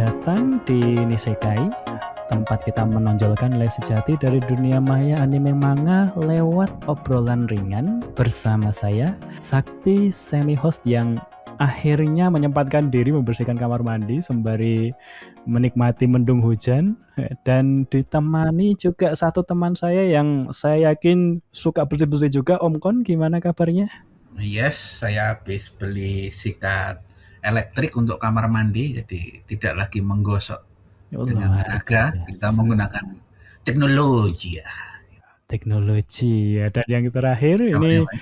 datang di Nisekai, tempat kita menonjolkan nilai sejati dari dunia maya anime manga lewat obrolan ringan bersama saya, Sakti semi-host yang akhirnya menyempatkan diri membersihkan kamar mandi sembari menikmati mendung hujan, dan ditemani juga satu teman saya yang saya yakin suka bersih-bersih juga. Om Kon, gimana kabarnya? Yes, saya habis beli sikat elektrik untuk kamar mandi, jadi tidak lagi menggosok Oh, dengan luar tenaga, kita biasa. menggunakan teknologi ya. Teknologi ya. Dan yang terakhir Kalau ini yang lain,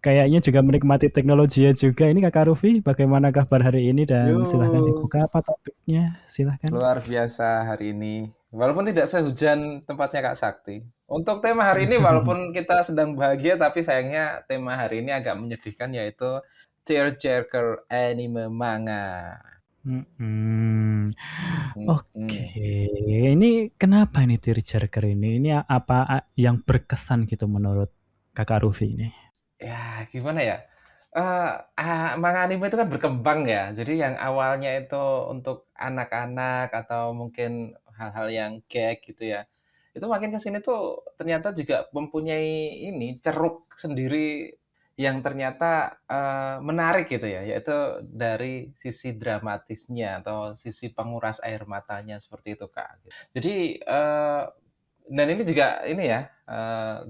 kayaknya juga menikmati teknologi ya juga. Ini Kakak Rufi, bagaimana kabar hari ini? Dan silahkan Yo, dibuka apa topiknya, silahkan. luar biasa hari ini. Walaupun tidak sehujan tempatnya Kak Sakti. Untuk tema hari ini, walaupun kita sedang bahagia, tapi sayangnya tema hari ini agak menyedihkan, yaitu tearjerker anime manga. Mm-mm. Oke, Hmm. ini kenapa ini tearjerker ini? Ini apa yang berkesan gitu menurut Kakak Rufi ini? Ya, gimana ya? Manga anime itu kan berkembang ya. Jadi yang awalnya itu untuk anak-anak atau mungkin hal-hal yang gag gitu ya. Itu makin ke sini tuh ternyata juga mempunyai ini ceruk sendiri yang ternyata menarik gitu ya, yaitu dari sisi dramatisnya atau sisi penguras air matanya seperti itu, Kak. Jadi dan ini juga ini ya,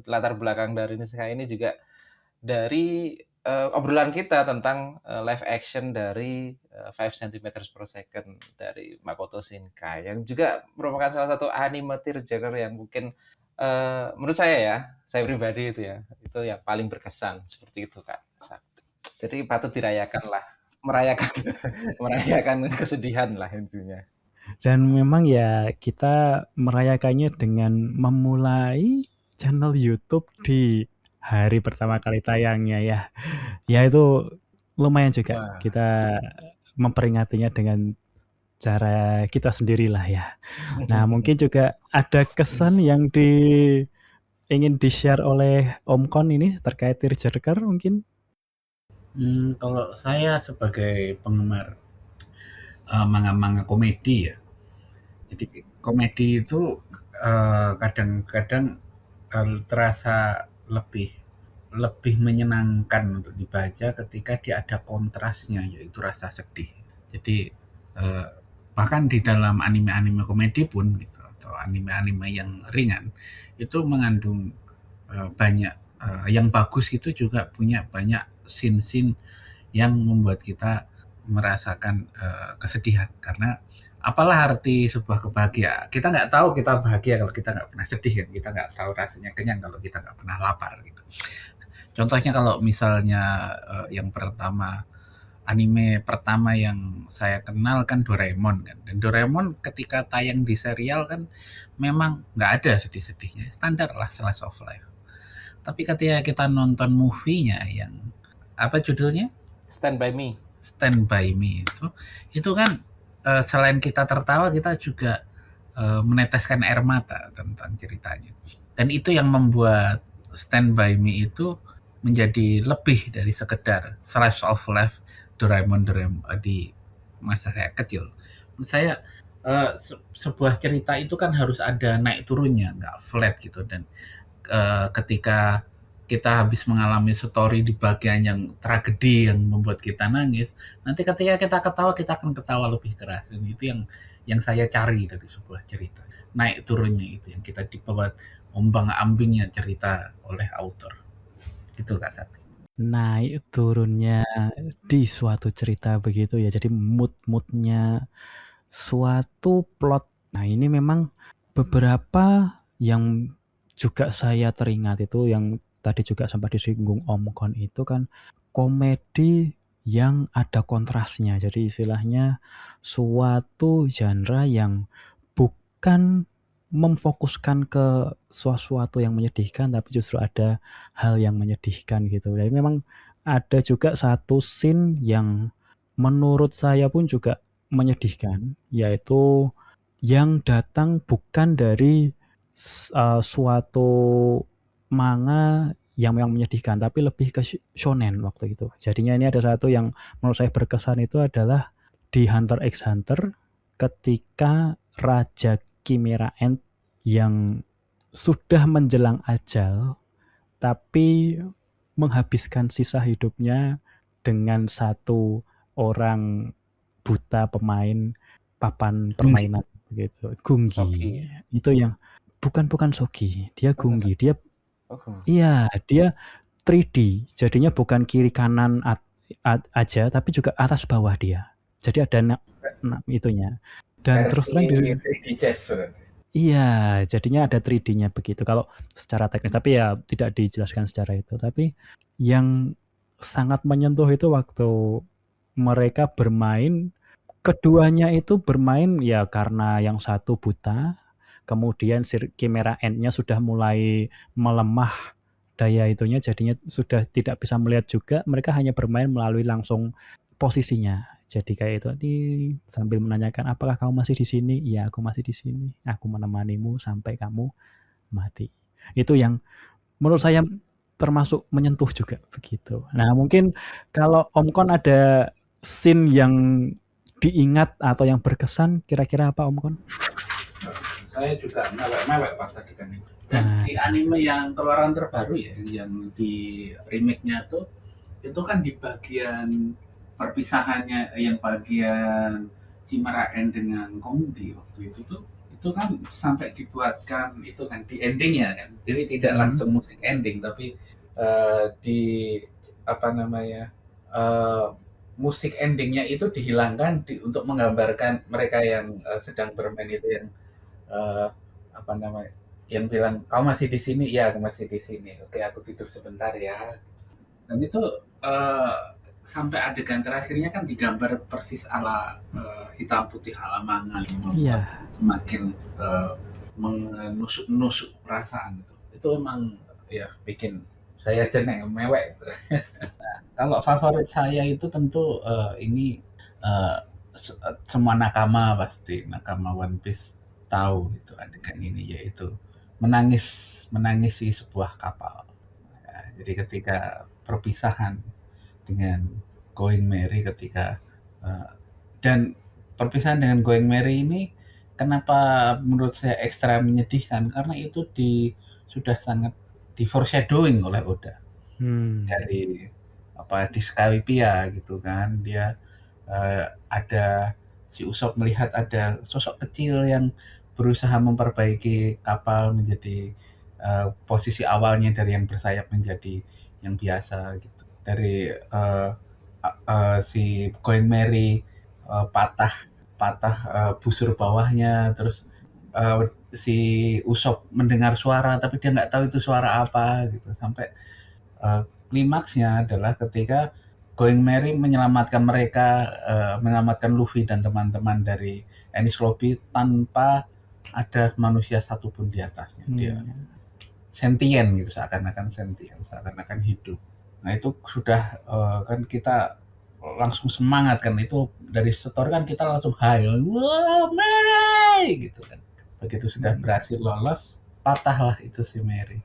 latar belakang dari Nisekoi ini juga dari obrolan kita tentang live action dari 5 cm per second dari Makoto Shinkai yang juga merupakan salah satu anime tearjerker yang mungkin menurut saya ya, saya pribadi itu yang paling berkesan seperti itu Kak. Jadi patut dirayakan lah, merayakan merayakan kesedihan lah intinya. Dan memang ya kita merayakannya dengan memulai channel YouTube di hari pertama kali tayangnya ya. Ya itu lumayan juga Wah, kita memperingatinya dengan cara kita sendirilah ya. Nah, mungkin juga ada kesan yang ingin di-share oleh Om Kon ini terkait tearjerker mungkin? kalau saya sebagai penggemar manga-manga komedi ya, jadi komedi itu kadang-kadang terasa lebih lebih menyenangkan untuk dibaca ketika dia ada kontrasnya, yaitu rasa sedih. Jadi eh, bahkan di dalam anime-anime komedi pun gitu atau anime-anime yang ringan itu mengandung banyak yang bagus, gitu juga punya banyak scene-scene yang membuat kita merasakan kesedihan, karena apalah arti sebuah kebahagiaan, kita nggak tahu kita bahagia kalau kita nggak pernah sedih kan, kita nggak tahu rasanya kenyang kalau kita nggak pernah lapar gitu. Contohnya kalau misalnya yang pertama, anime pertama yang saya kenal kan Doraemon kan, dan Doraemon ketika tayang di serial kan memang nggak ada sedih-sedihnya, standar lah slice of life. Tapi ketika kita nonton movie-nya yang apa judulnya? Stand by Me. Stand by Me itu kan selain kita tertawa, kita juga meneteskan air mata tentang ceritanya. Dan itu yang membuat Stand by Me itu menjadi lebih dari sekedar slice of life Doraemon di masa saya kecil. Menurut saya sebuah cerita itu kan harus ada naik turunnya, nggak flat gitu. Dan ketika kita habis mengalami story di bagian yang tragedi yang membuat kita nangis, nanti ketika kita ketawa, kita akan ketawa lebih keras. Dan itu yang saya cari dari sebuah cerita. Naik turunnya itu yang kita dibawa ombang-ambingnya cerita oleh author. Itu Kak Sakti. Naik turunnya di suatu cerita begitu ya. Jadi mood-moodnya suatu plot. Nah, ini memang beberapa yang juga saya teringat itu yang tadi juga sempat disinggung Om Kon itu kan komedi yang ada kontrasnya. Jadi istilahnya suatu genre yang bukan memfokuskan ke sesuatu yang menyedihkan, tapi justru ada hal yang menyedihkan gitu. Jadi memang ada juga satu scene yang menurut saya pun juga menyedihkan, yaitu yang datang bukan dari suatu manga yang menyedihkan, tapi lebih ke shonen waktu itu. Jadinya ini ada satu yang menurut saya berkesan itu adalah di Hunter x Hunter, ketika Raja Chimera Ant yang sudah menjelang ajal, tapi menghabiskan sisa hidupnya dengan satu orang buta pemain papan permainan begitu, Sogi Gunggi. ya? Itu yang bukan Sogi, dia Oh, bukan Gunggi. Sogi. Dia Oh, Gunggi. iya, dia 3D. Jadinya bukan kiri kanan aja, tapi juga atas bawah dia. Jadi ada itunya. Dan terus Versi terang 3D chess berarti. iya, jadinya ada 3D-nya begitu. Kalau secara teknis, tapi ya tidak dijelaskan secara itu. Tapi yang sangat menyentuh itu waktu mereka bermain, keduanya itu bermain ya karena yang satu buta, kemudian Chimera Ant-nya sudah mulai melemah daya itunya, jadinya sudah tidak bisa melihat juga. Mereka hanya bermain melalui langsung posisinya. Jadi kayak itu sambil menanyakan, apakah kamu masih di sini? Iya, aku masih di sini. Aku menemanimu sampai kamu mati. Itu yang menurut saya termasuk menyentuh juga begitu. Nah, mungkin kalau Om Kon ada scene yang diingat atau yang berkesan, kira-kira apa Om Kon? Saya juga mewek-mewek pas adegan itu. Dan di anime yang keluaran terbaru ya, yang di remake-nya tuh, itu kan di bagian perpisahannya, yang bagian Chimera Ant dengan Gongdi waktu itu kan sampai dibuatkan itu kan di endingnya kan. Jadi tidak langsung musik ending, tapi di apa namanya musik endingnya itu dihilangkan untuk menggambarkan mereka yang sedang bermain itu yang eh, apa namanya yang bilang kau masih di sini ya aku masih di sini oke aku tidur sebentar ya dan itu eh, sampai adegan terakhirnya kan digambar persis ala hitam putih ala manga yang membuat semakin menusuk-nusuk perasaan itu emang ya bikin saya jeneng mewek gitu. Kalau favorit saya itu tentu ini eh, semua nakama pasti nakama One Piece tahu itu adegan ini yaitu menangisi sebuah kapal. Ya, jadi ketika perpisahan dengan Going Merry ketika dan perpisahan dengan Going Merry ini kenapa menurut saya ekstra menyedihkan karena itu sudah sangat di foreshadowing oleh Oda dari apa di Skypiea gitu kan dia ada si Usop melihat ada sosok kecil yang berusaha memperbaiki kapal menjadi posisi awalnya dari yang bersayap menjadi yang biasa gitu dari si Going Merry patah patah busur bawahnya terus si Usop mendengar suara tapi dia nggak tahu itu suara apa gitu sampai klimaksnya adalah ketika Going Merry menyelamatkan mereka, menyelamatkan Luffy dan teman-teman dari Enies Lobby tanpa ada manusia satupun di atasnya. Dia sentient gitu, seakan-akan sentient, seakan-akan hidup. Nah itu sudah kan kita langsung semangat kan itu dari story kan kita langsung high, wah Merry gitu kan. Begitu sudah berhasil lolos, patahlah itu si Merry.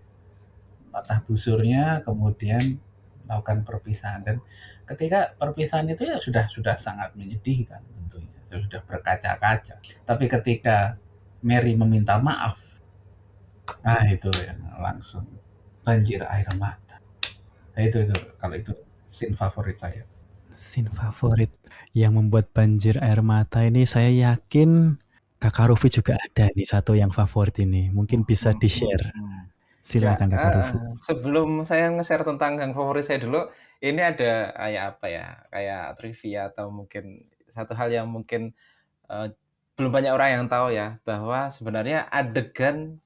Patah busurnya, kemudian melakukan perpisahan dan ketika perpisahan itu ya sudah sangat menyedihkan tentunya, sudah berkaca-kaca. Tapi ketika Mary meminta maaf, nah itu yang langsung banjir air mata. Nah, itu kalau itu scene favorit saya. Scene favorit yang membuat banjir air mata ini saya yakin Kakak Rufi juga ada nih satu yang favorit ini. Mungkin bisa di-share. Silakan Kakak Rufi. Sebelum saya nge-share tentang yang favorit saya dulu, ini ada kayak apa ya, kayak trivia atau mungkin satu hal yang mungkin belum banyak orang yang tahu ya, bahwa sebenarnya adegan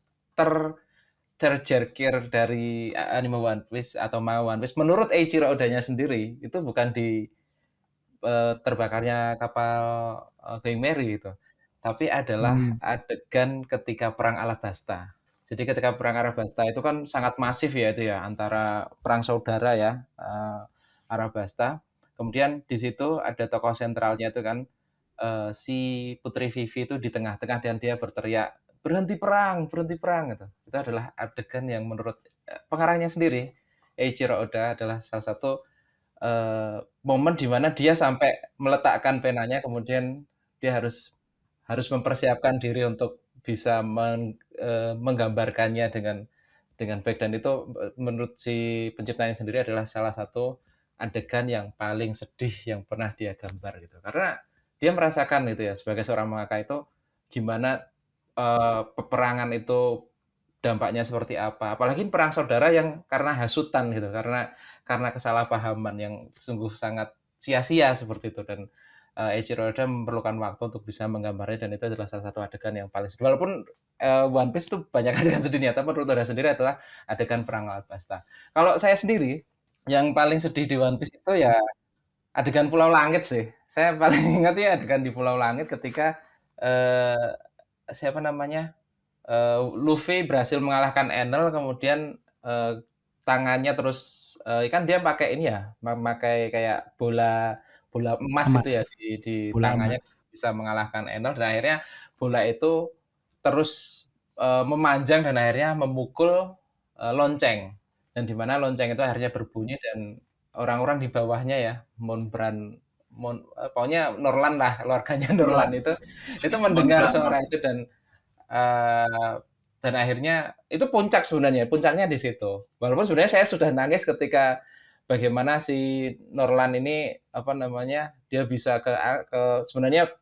terjerkir dari anime One Piece atau manga One Piece menurut Eiichiro Oda-nya sendiri itu bukan di terbakarnya kapal Going Merry itu, tapi adalah adegan ketika perang Alabasta. Jadi ketika perang Alabasta itu kan sangat masif ya itu ya antara perang saudara ya Alabasta. Kemudian di situ ada tokoh sentralnya itu kan si Putri Vivi itu di tengah-tengah dan dia berteriak berhenti perang gitu. Itu adalah adegan yang menurut pengarangnya sendiri Eiichiro Oda adalah salah satu momen di mana dia sampai meletakkan penanya kemudian dia harus harus mempersiapkan diri untuk bisa menggambarkannya dengan baik dan itu menurut si penciptanya sendiri adalah salah satu adegan yang paling sedih yang pernah dia gambar gitu. Karena dia merasakan gitu ya sebagai seorang mangaka itu gimana peperangan itu dampaknya seperti apa. Apalagi perang saudara yang karena hasutan gitu, karena kesalahpahaman yang sungguh sangat sia-sia seperti itu dan Eiichiro Oda memerlukan waktu untuk bisa menggambarnya dan itu adalah salah satu adegan yang paling sedih. Walaupun One Piece itu banyak adegan sedihnya, tapi menurut Oda sendiri adalah adegan perang Alabasta. Kalau saya sendiri, yang paling sedih di One Piece itu ya adegan Pulau Langit sih. Saya paling ingat ya adegan di Pulau Langit ketika eh, siapa namanya Luffy berhasil mengalahkan Enel, kemudian tangannya terus kan dia pakai ini ya, memakai kayak bola bola emas itu Emas, ya di bola tangannya emas. bisa mengalahkan Enel dan akhirnya bola itu terus memanjang dan akhirnya memukul lonceng dan di mana lonceng itu akhirnya berbunyi dan orang-orang di bawahnya ya pokoknya Norlan lah keluarganya Norlan itu mendengar suara itu Eee, dan akhirnya itu puncak sebenarnya, puncaknya di situ. Walaupun sebenarnya saya sudah nangis ketika bagaimana si Norlan ini, apa namanya, dia bisa sebenarnya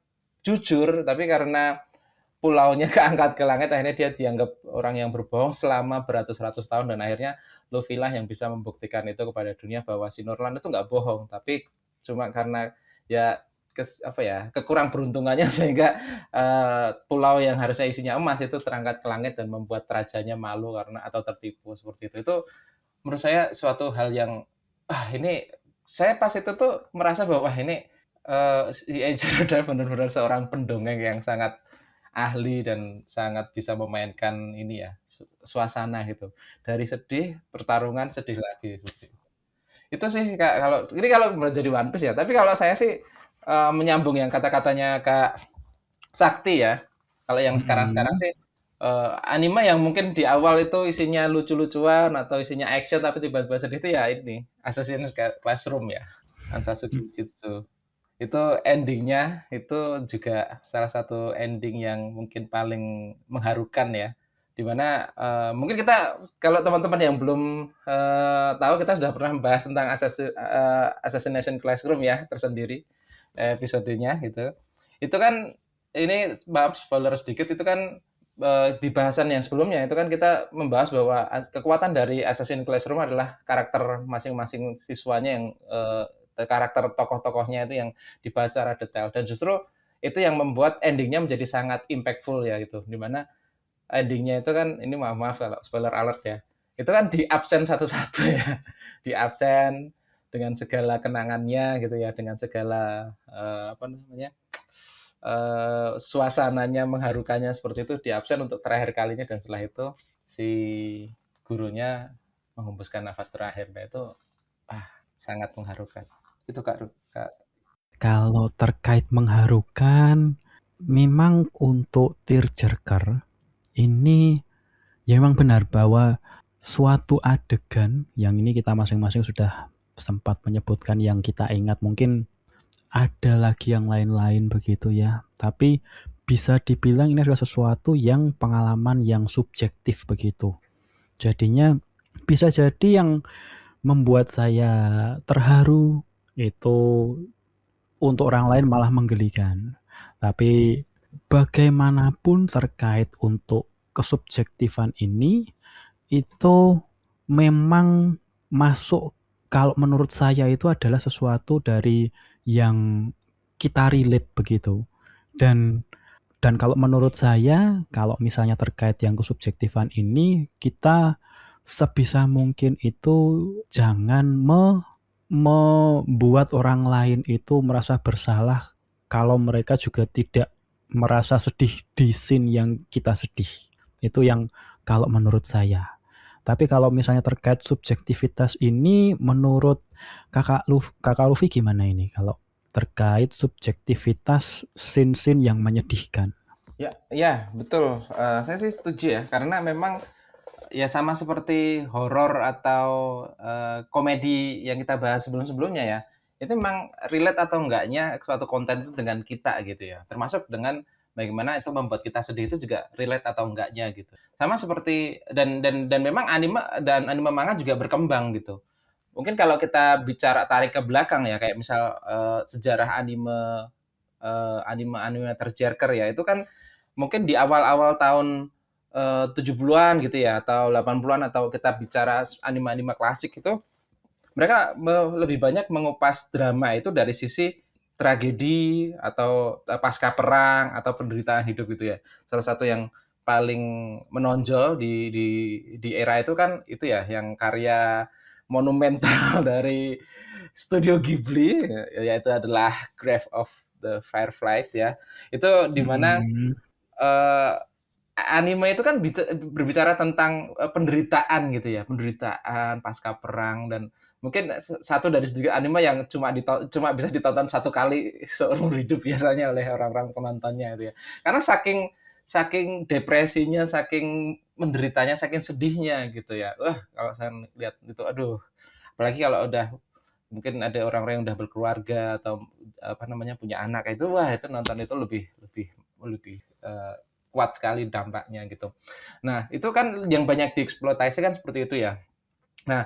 jujur, tapi karena pulaunya keangkat ke langit, akhirnya dia dianggap orang yang berbohong selama beratus-ratus tahun dan akhirnya Luffy lah yang bisa membuktikan itu kepada dunia bahwa si Norlan itu nggak bohong, tapi cuma karena ya apa ya kekurang beruntungannya sehingga pulau yang harusnya isinya emas itu terangkat ke langit dan membuat rajanya malu karena atau tertipu seperti itu. Itu menurut saya suatu hal yang ini saya pas itu tuh merasa bahwa wah ini si Eiichiro Oda benar-benar seorang pendongeng yang sangat ahli dan sangat bisa memainkan ini ya suasana gitu. Dari sedih, pertarungan sedih lagi seperti itu. Itu sih Kak, kalau menjadi One Piece ya. Tapi kalau saya sih menyambung yang kata-katanya Kak Sakti ya. Kalau yang sekarang-sekarang Mhm. sih anime yang mungkin di awal itu isinya lucu-lucuan atau isinya action tapi tiba-tiba sedih itu ya ini Assassin's Classroom ya. Ansatsuki Jitsu. Itu endingnya itu juga salah satu ending yang mungkin paling mengharukan ya. Dimana mungkin kita kalau teman-teman yang belum tahu kita sudah pernah membahas tentang Assassination Classroom ya tersendiri episodenya gitu. Itu kan ini maaf spoiler sedikit itu kan di bahasan yang sebelumnya itu kan kita membahas bahwa kekuatan dari Assassin's Classroom adalah karakter masing-masing siswanya yang karakter tokoh-tokohnya itu yang dibahas secara detail dan justru itu yang membuat endingnya menjadi sangat impactful ya gitu dimana endingnya itu kan ini maaf maaf kalau spoiler alert ya itu kan di absen satu-satu ya di absen dengan segala kenangannya gitu ya dengan segala apa namanya suasananya mengharukannya seperti itu di absen untuk terakhir kalinya dan setelah itu si gurunya menghembuskan nafas terakhir nah itu sangat mengharukan itu kak. Kalau terkait mengharukan, memang untuk tearjerker ini ya memang benar bahwa suatu adegan yang ini kita masing-masing sudah sempat menyebutkan yang kita ingat mungkin ada lagi yang lain-lain begitu ya. Tapi bisa dibilang ini adalah sesuatu yang pengalaman yang subjektif begitu. Jadinya bisa jadi yang membuat saya terharu itu untuk orang lain malah menggelikan. Tapi bagaimanapun terkait untuk kesubjektifan ini itu memang masuk kalau menurut saya itu adalah sesuatu dari yang kita relate begitu. Dan kalau menurut saya kalau misalnya terkait yang kesubjektifan ini kita sebisa mungkin itu jangan membuat orang lain itu merasa bersalah kalau mereka juga tidak merasa sedih di scene yang kita sedih. Itu yang kalau menurut saya. Tapi kalau misalnya terkait subjektivitas ini menurut Kakak Luffy gimana ini kalau terkait subjektivitas scene-scene yang menyedihkan? Ya, betul. Saya sih setuju ya, karena memang ya sama seperti horor atau komedi yang kita bahas sebelum-sebelumnya ya. Itu memang relate atau enggaknya suatu konten itu dengan kita gitu ya. Termasuk dengan bagaimana itu membuat kita sedih itu juga relate atau enggaknya gitu. Sama seperti dan memang anime manga juga berkembang gitu. Mungkin kalau kita bicara tarik ke belakang ya, kayak misal sejarah anime tearjerker ya, itu kan mungkin di awal-awal tahun 70-an gitu ya, atau 80-an, atau kita bicara anime-anime klasik itu, mereka lebih banyak mengupas drama itu dari sisi tragedi atau pasca perang atau penderitaan hidup gitu ya. Salah satu yang paling menonjol di era itu kan itu ya, yang karya monumental dari Studio Ghibli, yaitu adalah Grave of the Fireflies ya. Itu di mana Mhm. eh, anime itu kan berbicara tentang penderitaan gitu ya, penderitaan pasca perang, dan mungkin satu dari sedikit anime yang cuma bisa ditonton satu kali seumur hidup biasanya oleh orang-orang penontonnya itu ya. Karena saking saking depresinya, saking menderitanya, saking sedihnya gitu ya. Wah, kalau saya lihat itu, aduh, apalagi kalau udah mungkin ada orang-orang yang udah berkeluarga atau apa namanya punya anak itu, wah itu nonton itu lebih lebih lebih kuat sekali dampaknya gitu. Nah itu kan yang banyak dieksploitasi kan seperti itu ya. Nah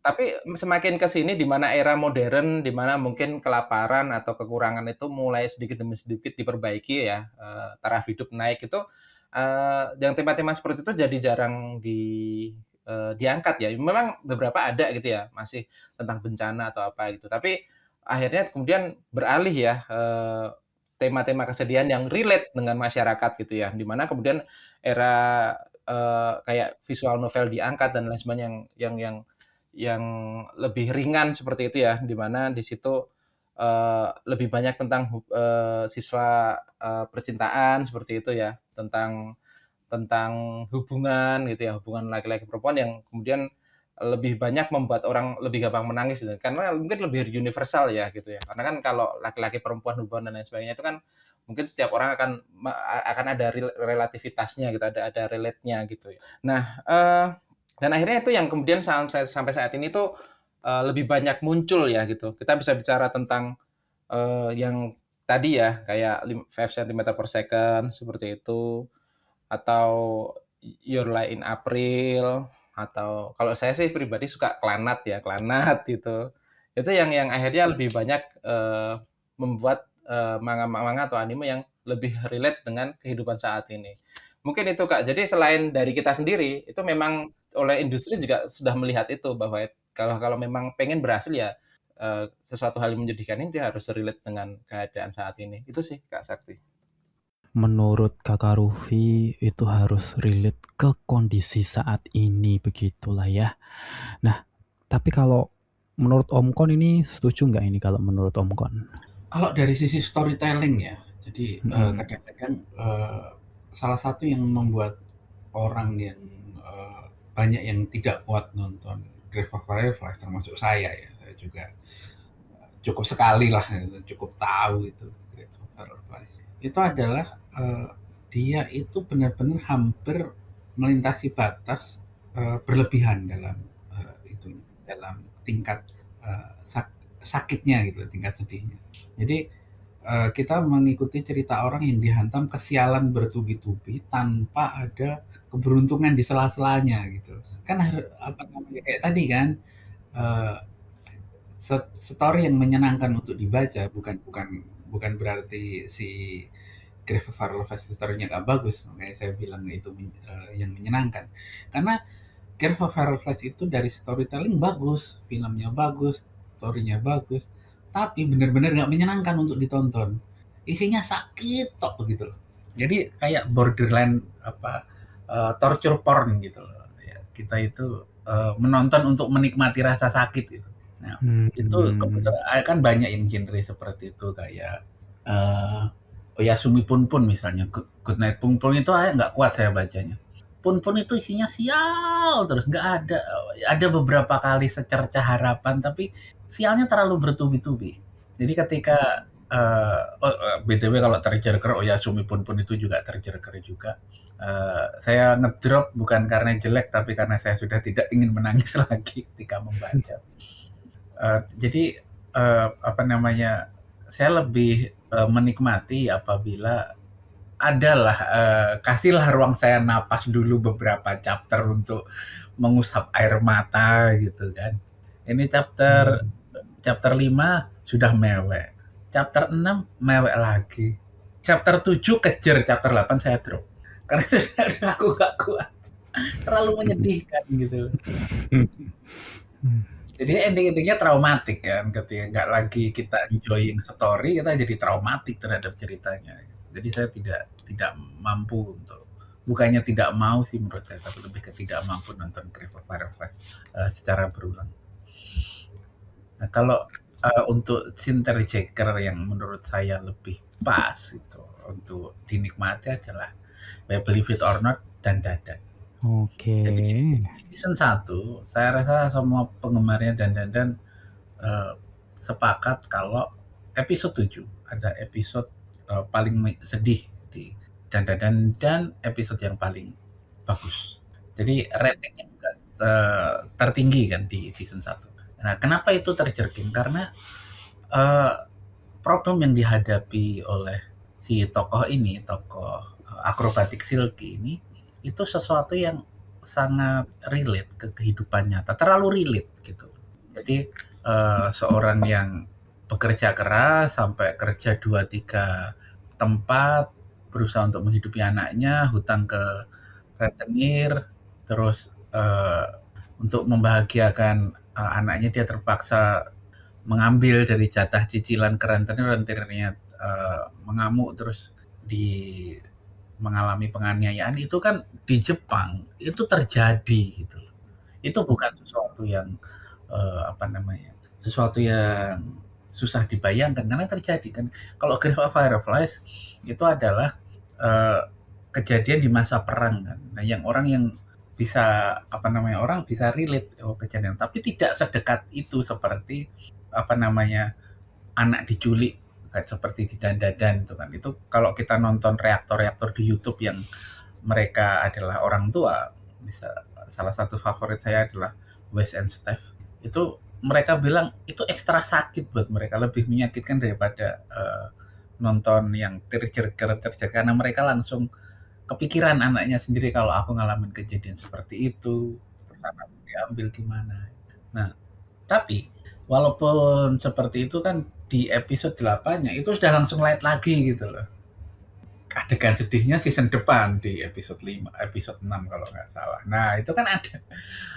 tapi semakin ke sini di mana era modern, di mana mungkin kelaparan atau kekurangan itu mulai sedikit demi sedikit diperbaiki ya, taraf hidup naik itu, yang tema-tema seperti itu jadi jarang diangkat ya. Memang beberapa ada gitu ya, masih tentang bencana atau apa gitu, tapi akhirnya kemudian beralih ya, tema-tema kesedihan yang relate dengan masyarakat gitu ya, di mana kemudian era, kayak visual novel diangkat dan lain sebagainya yang lebih ringan seperti itu ya, di mana di situ lebih banyak tentang siswa percintaan seperti itu ya, tentang tentang hubungan gitu ya, hubungan laki-laki perempuan yang kemudian lebih banyak membuat orang lebih gampang menangis gitu. Karena mungkin lebih universal ya gitu ya. Karena kan kalau laki-laki perempuan hubungan dan lain sebagainya itu kan mungkin setiap orang akan ada relativitasnya gitu, ada relate-nya gitu ya. Nah, dan akhirnya itu yang kemudian sampai saat ini tuh lebih banyak muncul ya gitu. Kita bisa bicara tentang yang tadi ya kayak 5 cm per second seperti itu, atau Your Lie in April, atau kalau saya sih pribadi suka Clannad ya, Clannad gitu. Itu yang akhirnya lebih banyak membuat manga-manga atau anime yang lebih relate dengan kehidupan saat ini. Mungkin itu Kak. Jadi selain dari kita sendiri, itu memang oleh industri juga sudah melihat itu bahwa kalau kalau memang pengen berhasil ya sesuatu hal yang menjadikan ini dia harus relate dengan keadaan saat ini. Itu sih Kak Sakti. Menurut Kakak Rufi itu harus relate ke kondisi saat ini, begitulah ya. Nah, tapi kalau menurut Om Kon ini setuju nggak ini kalau menurut Om Kon? Kalau dari sisi storytelling ya, jadi Mhm. kadang-kadang salah satu yang membuat orang yang banyak yang tidak kuat nonton Grave of Fireflies termasuk saya ya, saya juga cukup sekali lah, cukup tahu itu Grave of Fireflies. Itu adalah dia itu benar-benar hampir melintasi batas berlebihan dalam itu dalam tingkat sakitnya gitu, tingkat sedihnya. Jadi kita mengikuti cerita orang yang dihantam kesialan bertubi-tubi tanpa ada keberuntungan di sela-selanya gitu. Kan apa namanya kayak tadi kan eh, story yang menyenangkan untuk dibaca bukan bukan bukan berarti si Grave of Fireflies story-nya nggak bagus. Kayak saya bilang itu yang menyenangkan. Karena Grave of Fireflies itu dari storytelling bagus, filmnya bagus, story-nya bagus, tapi benar-benar nggak menyenangkan untuk ditonton. Isinya sakit tok begitu loh. Jadi kayak borderline apa torture porn gitu loh. Ya, kita itu menonton untuk menikmati rasa sakit gitu. Nah, itu Hmm. kebetulan kan banyak yang genre seperti itu kayak Oyasumi Pun Pun misalnya, Good Night Pung Pung itu nggak kuat saya bacanya. Pun Pun itu isinya sial terus, nggak ada beberapa kali secerca harapan tapi sialnya terlalu bertubi-tubi. Jadi ketika BTW kalau Tearjerker Oyasumi Pun Pun itu juga Tearjerker juga. Saya ngedrop bukan karena jelek tapi karena saya sudah tidak ingin menangis lagi ketika membaca. Jadi apa namanya? Saya lebih menikmati apabila adalah kasihlah ruang saya napas dulu beberapa chapter untuk mengusap air mata gitu kan. Ini chapter 5 sudah mewek. Chapter 6 mewek lagi. Chapter 7 kejar, chapter 8 saya drop. Karena aku gak kuat. Terlalu menyedihkan gitu. Jadi ending-endingnya traumatik kan, ketika nggak lagi kita enjoying story, kita jadi traumatik terhadap ceritanya. Jadi saya tidak mampu untuk, bukannya tidak mau sih menurut saya, tapi lebih ke tidak mampu nonton Grave of Fireflies secara berulang. Nah kalau untuk Sinter Jaeger yang menurut saya lebih pas itu untuk dinikmati adalah I Believe It or Not dan Dadan. Jadi di season 1 saya rasa semua penggemarnya dan sepakat kalau episode 7 ada episode paling sedih di dan episode yang paling bagus. Jadi ratingnya juga tertinggi kan di season 1. Nah, kenapa itu terjerking? Karena problem yang dihadapi oleh si tokoh ini, tokoh akrobatik Silky ini, itu sesuatu yang sangat relate ke kehidupan nyata, terlalu relate gitu. Jadi seorang yang bekerja keras sampai kerja 2-3 tempat, berusaha untuk menghidupi anaknya, hutang ke rentenir, terus untuk membahagiakan anaknya dia terpaksa mengambil dari jatah cicilan ke rentenirnya mengamuk terus mengalami penganiayaan. Itu kan di Jepang itu terjadi gitu. Itu bukan sesuatu yang sesuatu yang susah dibayangkan karena terjadi kan. Kalau Grave of Fireflies itu adalah kejadian di masa perang kan. Nah, orang yang bisa orang bisa relate kejadian, tapi tidak sedekat itu seperti anak diculik kayak seperti di Dadan itu kan. Itu kalau kita nonton reaktor di YouTube yang mereka adalah orang tua, bisa salah satu favorit saya adalah Wes and Steph. Itu mereka bilang itu ekstra sakit buat mereka, lebih menyakitkan daripada nonton yang terjeger karena mereka langsung kepikiran anaknya sendiri kalau aku ngalamin kejadian seperti itu, terus anakku diambil gimana. Nah, tapi walaupun seperti itu kan di episode 8-nya itu sudah langsung light lagi gitu loh. Adegan sedihnya season depan di episode 6 kalau nggak salah. Nah, itu kan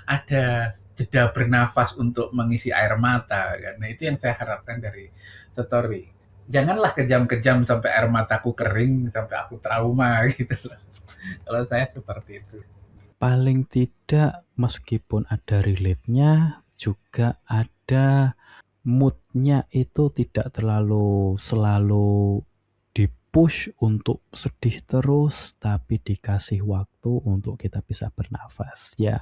ada jeda bernafas untuk mengisi air mata kan. Nah, itu yang saya harapkan dari story. Janganlah kejam-kejam sampai air mataku kering, sampai aku trauma gitu loh. Kalau saya seperti itu. Paling tidak meskipun ada relate-nya, juga ada mood-nya itu tidak selalu di-push untuk sedih terus, tapi dikasih waktu untuk kita bisa bernafas. Ya,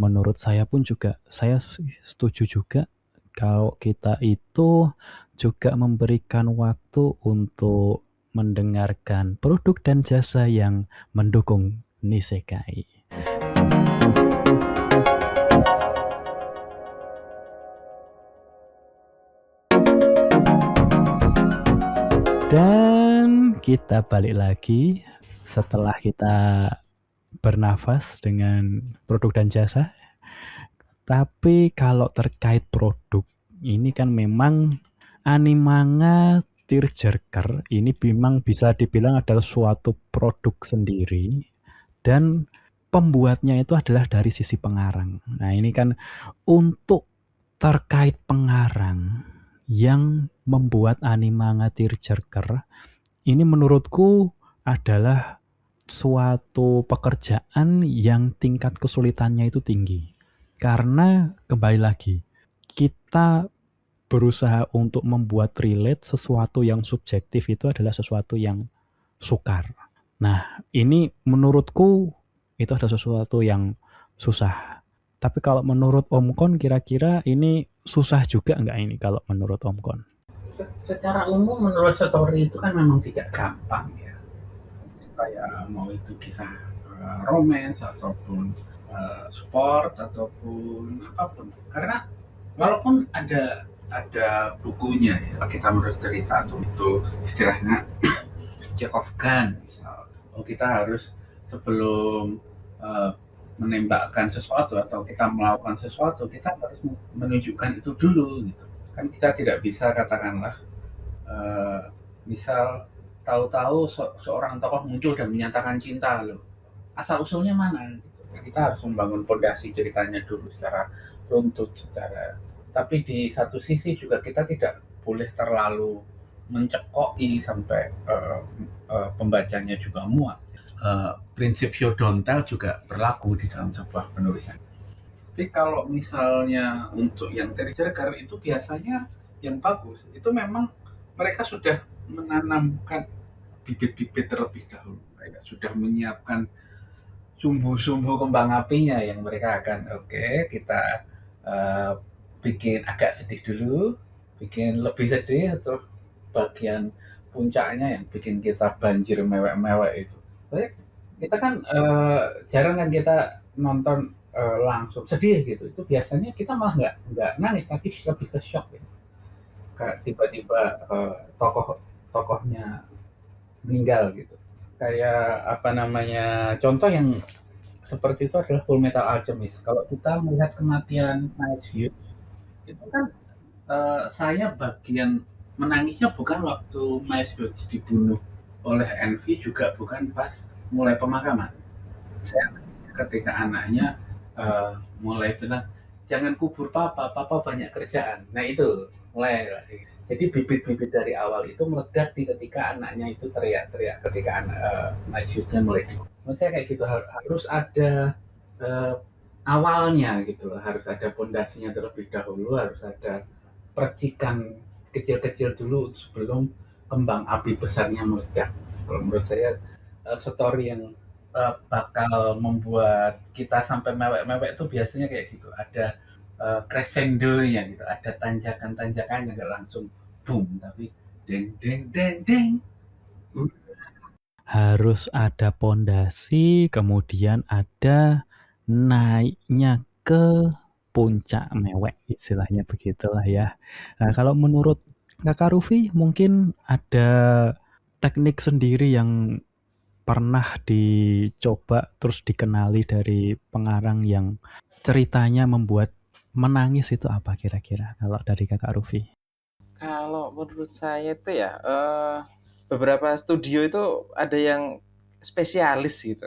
menurut saya pun juga, saya setuju juga kalau kita itu juga memberikan waktu untuk mendengarkan produk dan jasa yang mendukung Nisekai. Dan kita balik lagi setelah kita bernafas dengan produk dan jasa. Tapi kalau terkait produk, ini kan memang Animanga Tearjerker ini memang bisa dibilang adalah suatu produk sendiri, dan pembuatnya itu adalah dari sisi pengarang. Nah, ini kan untuk terkait pengarang yang membuat Animanga Tearjerker ini menurutku adalah suatu pekerjaan yang tingkat kesulitannya itu tinggi. Karena kembali lagi, kita berusaha untuk membuat relate sesuatu yang subjektif itu adalah sesuatu yang sukar. Nah, ini menurutku itu adalah sesuatu yang susah. Tapi kalau menurut Om Kon, kira-kira ini susah juga nggak ini kalau menurut Om Kon? Secara umum menurut story itu kan memang tidak gampang ya. Kayak mau itu kisah romance ataupun sport ataupun apapun. Karena walaupun ada bukunya ya, kita menurut cerita itu istilahnya check of gun misal. Oh, kita harus sebelum menembakkan sesuatu atau kita melakukan sesuatu, kita harus menunjukkan itu dulu gitu. Kan kita tidak bisa katakanlah misal tahu-tahu seorang tokoh muncul dan menyatakan cinta loh. Asal usulnya mana gitu. Kita harus membangun pondasi ceritanya dulu secara runtut tapi di satu sisi juga kita tidak boleh terlalu mencekoi sampai pembacanya juga muak. Prinsip show don't tell juga berlaku di dalam sebuah penulisan. Tapi kalau misalnya untuk yang teaser itu biasanya yang bagus itu memang mereka sudah menanamkan bibit-bibit terlebih dahulu. Mereka sudah menyiapkan sumbu-sumbu kembang apinya yang mereka akan kita bikin agak sedih dulu, bikin lebih sedih atau bagian puncaknya yang bikin kita banjir mewek-mewek itu. Kita kan jarang kan kita nonton langsung sedih gitu. Itu biasanya kita malah nggak nangis tapi lebih ke shock ya. Kayak tiba-tiba tokohnya meninggal gitu. Kayak apa namanya? Contoh yang seperti itu adalah Full Metal Alchemist. Kalau kita melihat kematian Night View, itu kan saya bagian menangisnya bukan waktu Night View dibunuh oleh Envy, juga bukan pas mulai pemakaman. Saya ketika anaknya mulai bilang jangan kubur papa banyak kerjaan. Nah itu mulai. Jadi bibit-bibit dari awal itu meledak ketika anaknya itu teriak-teriak ketika Night View-nya mulai dikubur. Menurut saya kayak gitu harus ada awalnya gitu, harus ada pondasinya terlebih dahulu, harus ada percikan kecil-kecil dulu sebelum kembang api besarnya meledak. Kalau menurut saya story yang bakal membuat kita sampai mewek-mewek itu biasanya kayak gitu, ada crescendo-nya gitu, ada tanjakan-tanjakannya, nggak langsung boom, tapi deng deng deng deng. Harus ada pondasi, kemudian ada naiknya ke puncak mewek, istilahnya begitulah ya. Nah, kalau menurut Kakak Rufi mungkin ada teknik sendiri yang pernah dicoba terus dikenali dari pengarang yang ceritanya membuat menangis itu apa kira-kira kalau dari Kakak Rufi? Kalau menurut saya itu ya, beberapa studio itu ada yang spesialis gitu.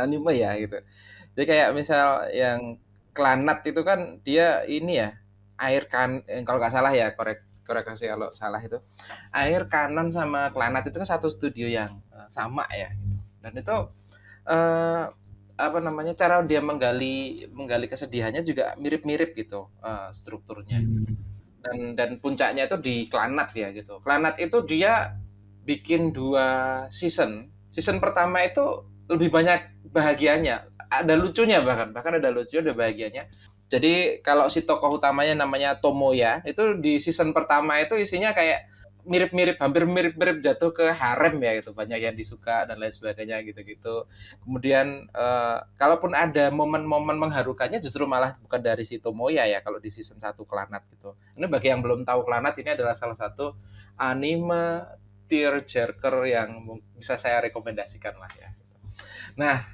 Anime ya gitu. Jadi kayak misal yang Clannad itu kan dia ini ya, kalau nggak salah ya, koreksi kalau salah itu. Air Canon sama Clannad itu kan satu studio yang sama ya gitu. Dan itu eh, apa namanya, cara dia menggali kesedihannya juga mirip-mirip gitu strukturnya gitu. Dan puncaknya itu di Clannad ya gitu. Clannad itu dia bikin 2 season. Season pertama itu lebih banyak bahagianya, ada lucunya, bahkan ada lucu, ada bahagianya. Jadi kalau si tokoh utamanya namanya Tomoya, itu di season pertama itu isinya kayak mirip-mirip, hampir mirip-mirip jatuh ke harem ya gitu, banyak yang disuka dan lain sebagainya gitu-gitu. Kemudian kalaupun ada momen-momen mengharukannya justru malah bukan dari si Tomoya ya kalau di season 1 Clannad gitu. Ini bagi yang belum tahu, Clannad ini adalah salah satu anime tearjerker yang bisa saya rekomendasikan lah ya. Nah,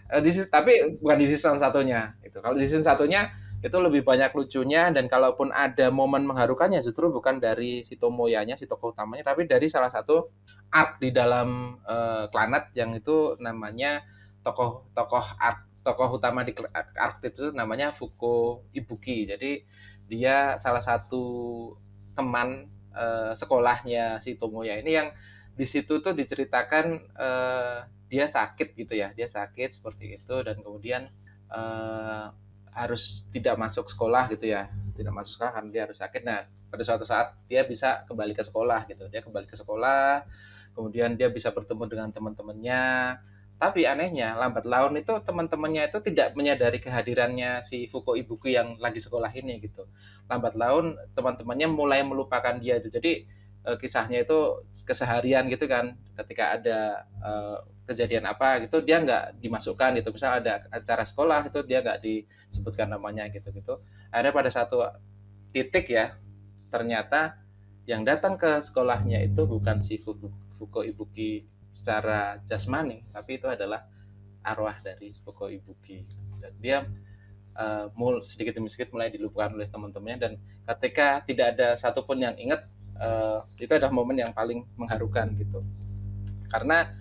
tapi bukan di season satunya. Itu. Kalau di season satunya itu lebih banyak lucunya, dan kalaupun ada momen mengharukannya justru bukan dari si Tomoyanya, si tokoh utamanya, tapi dari salah satu art di dalam Clannad yang itu namanya tokoh utama di art itu namanya Fuko Ibuki. Jadi dia salah satu teman sekolahnya si Tomoya ini yang di situ tuh diceritakan dia sakit gitu ya, dia sakit seperti itu, dan kemudian harus tidak masuk sekolah gitu ya, tidak masuk sekolah karena dia harus sakit. Nah, pada suatu saat dia bisa kembali ke sekolah gitu, dia kembali ke sekolah, kemudian dia bisa bertemu dengan teman-temannya. Tapi anehnya lambat laun itu teman-temannya itu tidak menyadari kehadirannya si Fuko Ibuki yang lagi sekolah ini gitu. Lambat laun teman-temannya mulai melupakan dia itu. Jadi kisahnya itu keseharian gitu kan, ketika ada kejadian apa gitu dia nggak dimasukkan gitu, misal ada acara sekolah itu dia nggak disebutkan namanya gitu akhirnya pada satu titik ya ternyata yang datang ke sekolahnya itu bukan si Fuko Ibuki secara jasmani, tapi itu adalah arwah dari Fuko Ibuki. Dan dia sedikit demi sedikit mulai dilupakan oleh teman-temannya, dan ketika tidak ada satupun yang ingat, itu adalah momen yang paling mengharukan gitu. Karena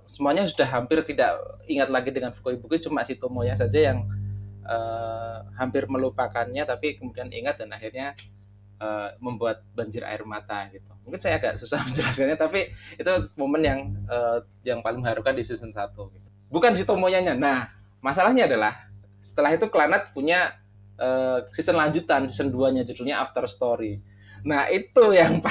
semuanya sudah hampir tidak ingat lagi dengan Fuko Ibuki, cuma si Tomoya saja yang hampir melupakannya, tapi kemudian ingat dan akhirnya membuat banjir air mata gitu. Mungkin saya agak susah menjelaskannya, tapi itu momen yang paling mengharukan di season 1 gitu. Bukan si Tomoyanya. Nah, masalahnya adalah setelah itu Clannad punya season lanjutan, season 2-nya judulnya After Story. Nah, itu yang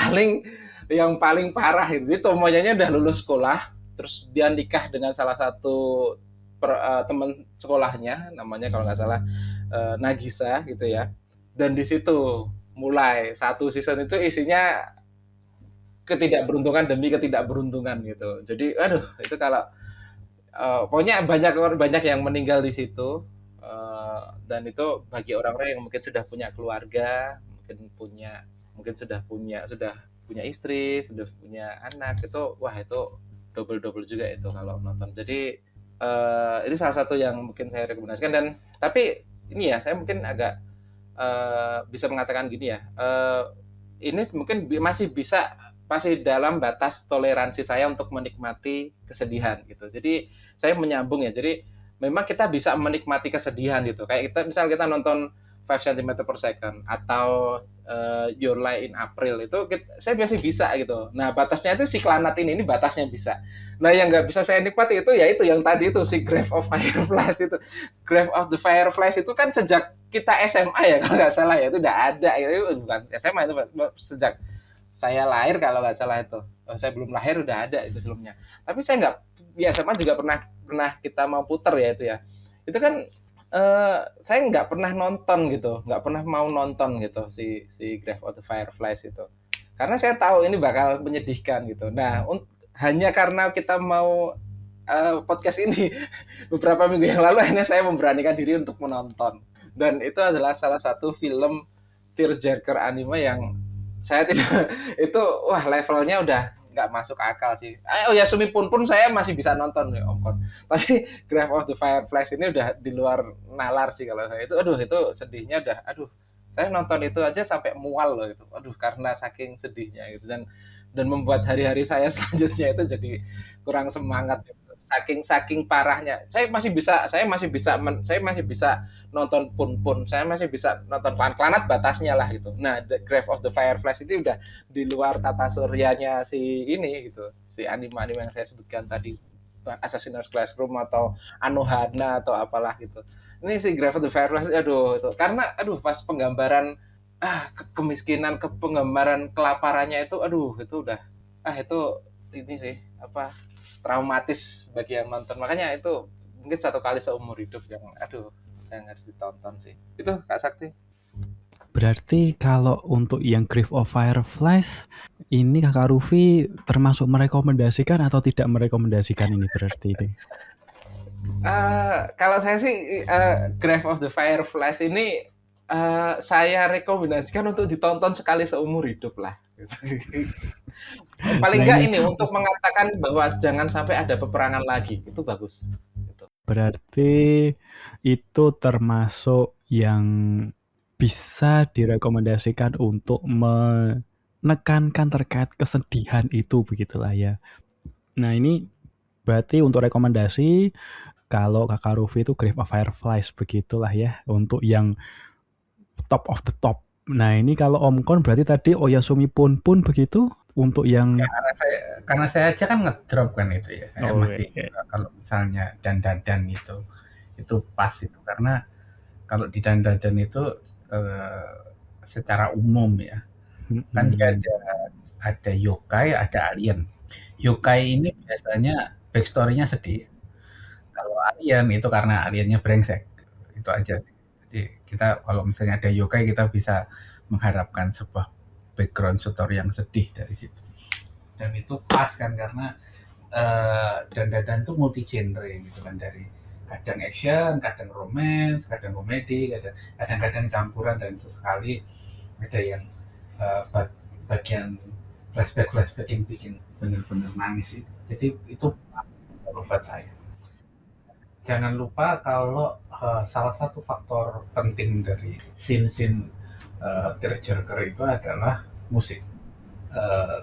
paling parah gitu. Jadi Tomoyanya udah lulus sekolah, terus dia nikah dengan salah satu teman sekolahnya, namanya kalau nggak salah Nagisa gitu ya. Dan di situ mulai satu season itu isinya ketidakberuntungan demi ketidakberuntungan gitu. Jadi aduh, itu kalau pokoknya banyak yang meninggal di situ, dan itu bagi orang-orang yang mungkin sudah punya keluarga, mungkin sudah punya istri, sudah punya anak, itu wah itu double juga itu kalau nonton. Jadi ini salah satu yang mungkin saya rekomendasikan. Dan tapi ini ya, saya mungkin agak bisa mengatakan gini ya, ini mungkin masih dalam batas toleransi saya untuk menikmati kesedihan gitu. Jadi saya menyambung ya, jadi memang kita bisa menikmati kesedihan gitu. Kayak misal kita nonton 5 cm per second atau Your Lie in April, itu saya masih bisa gitu. Nah, batasnya itu si Clannad ini batasnya bisa. Nah, yang nggak bisa saya nikmati itu ya itu yang tadi itu si Grave of Fireflies itu. Grave of the Fireflies itu kan sejak kita SMA ya kalau nggak salah ya, itu udah ada. Itu bukan SMA, itu sejak saya lahir kalau nggak salah itu. Saya belum lahir udah ada itu filmnya. Tapi saya nggak, ya SMA juga pernah kita mau puter ya itu ya. Itu kan saya nggak pernah nonton gitu, nggak pernah mau nonton gitu si Grave of the Fireflies itu, karena saya tahu ini bakal menyedihkan gitu. Nah, hanya karena kita mau podcast ini beberapa minggu yang lalu, akhirnya saya memberanikan diri untuk menonton, dan itu adalah salah satu film tearjerker anime yang saya tidak itu wah levelnya udah nggak masuk akal sih. Oh ya, Sumipun pun saya masih bisa nonton ya Om Kon. Tapi Grave of the Fireflies ini udah di luar nalar sih kalau saya. Itu aduh, itu sedihnya udah aduh. Saya nonton itu aja sampai mual loh itu. Aduh, karena saking sedihnya gitu, dan membuat hari-hari saya selanjutnya itu jadi kurang semangat gitu. Saking parahnya. Saya masih bisa nonton Pun. Saya masih bisa nonton Clannad, batasnya lah gitu. Nah, The Grave of the Fireflies itu udah di luar tata suryanya si ini gitu. Si anime-anime yang saya sebutkan tadi, Assassin's Classroom atau Anohana atau apalah gitu. Ini si Grave of the Fireflies, aduh itu. Karena aduh pas penggambaran kemiskinan, penggambaran kelaparannya itu, aduh itu udah itu ini sih traumatis bagi yang nonton. Makanya itu mungkin satu kali seumur hidup yang harus ditonton sih. Itu Kak Sakti. Berarti kalau untuk yang Grave of Fireflies ini Kakak Rufi termasuk merekomendasikan atau tidak merekomendasikan ini berarti ini? Kalau saya sih Grave of the Fireflies ini saya rekomendasikan untuk ditonton sekali seumur hidup lah. Paling enggak ini untuk mengatakan bahwa jangan sampai ada peperangan lagi, itu bagus. Gitu. Berarti itu termasuk yang bisa direkomendasikan untuk menekankan terkait kesedihan itu, begitulah ya. Nah, ini berarti untuk rekomendasi kalau Kakak Rufi itu Grave of Fireflies, begitulah ya, untuk yang top of the top. Nah, ini kalau Om Kon berarti tadi Oyasumi Pun begitu untuk yang ya, karena saya aja kan ngedrop kan itu ya. Saya masih kalau misalnya dan itu pas itu, karena kalau di dan itu secara umum ya. Kan dia ada yokai, ada alien. Yokai ini biasanya backstory-nya sedih. Kalau alien itu karena aliennya brengsek. Itu aja. Jadi kita kalau misalnya ada yokai, kita bisa mengharapkan sebuah background story yang sedih dari situ. Dan itu pas kan, karena dan itu multi genre gitu kan, dari kadang action, kadang romance, kadang komedi, kadang-kadang campuran, dan sesekali ada yang bagian flashback yang bikin bener-bener nangis itu. Jadi itu buat saya. Jangan lupa kalau salah satu faktor penting dari scene-scene tearjerker itu adalah musik.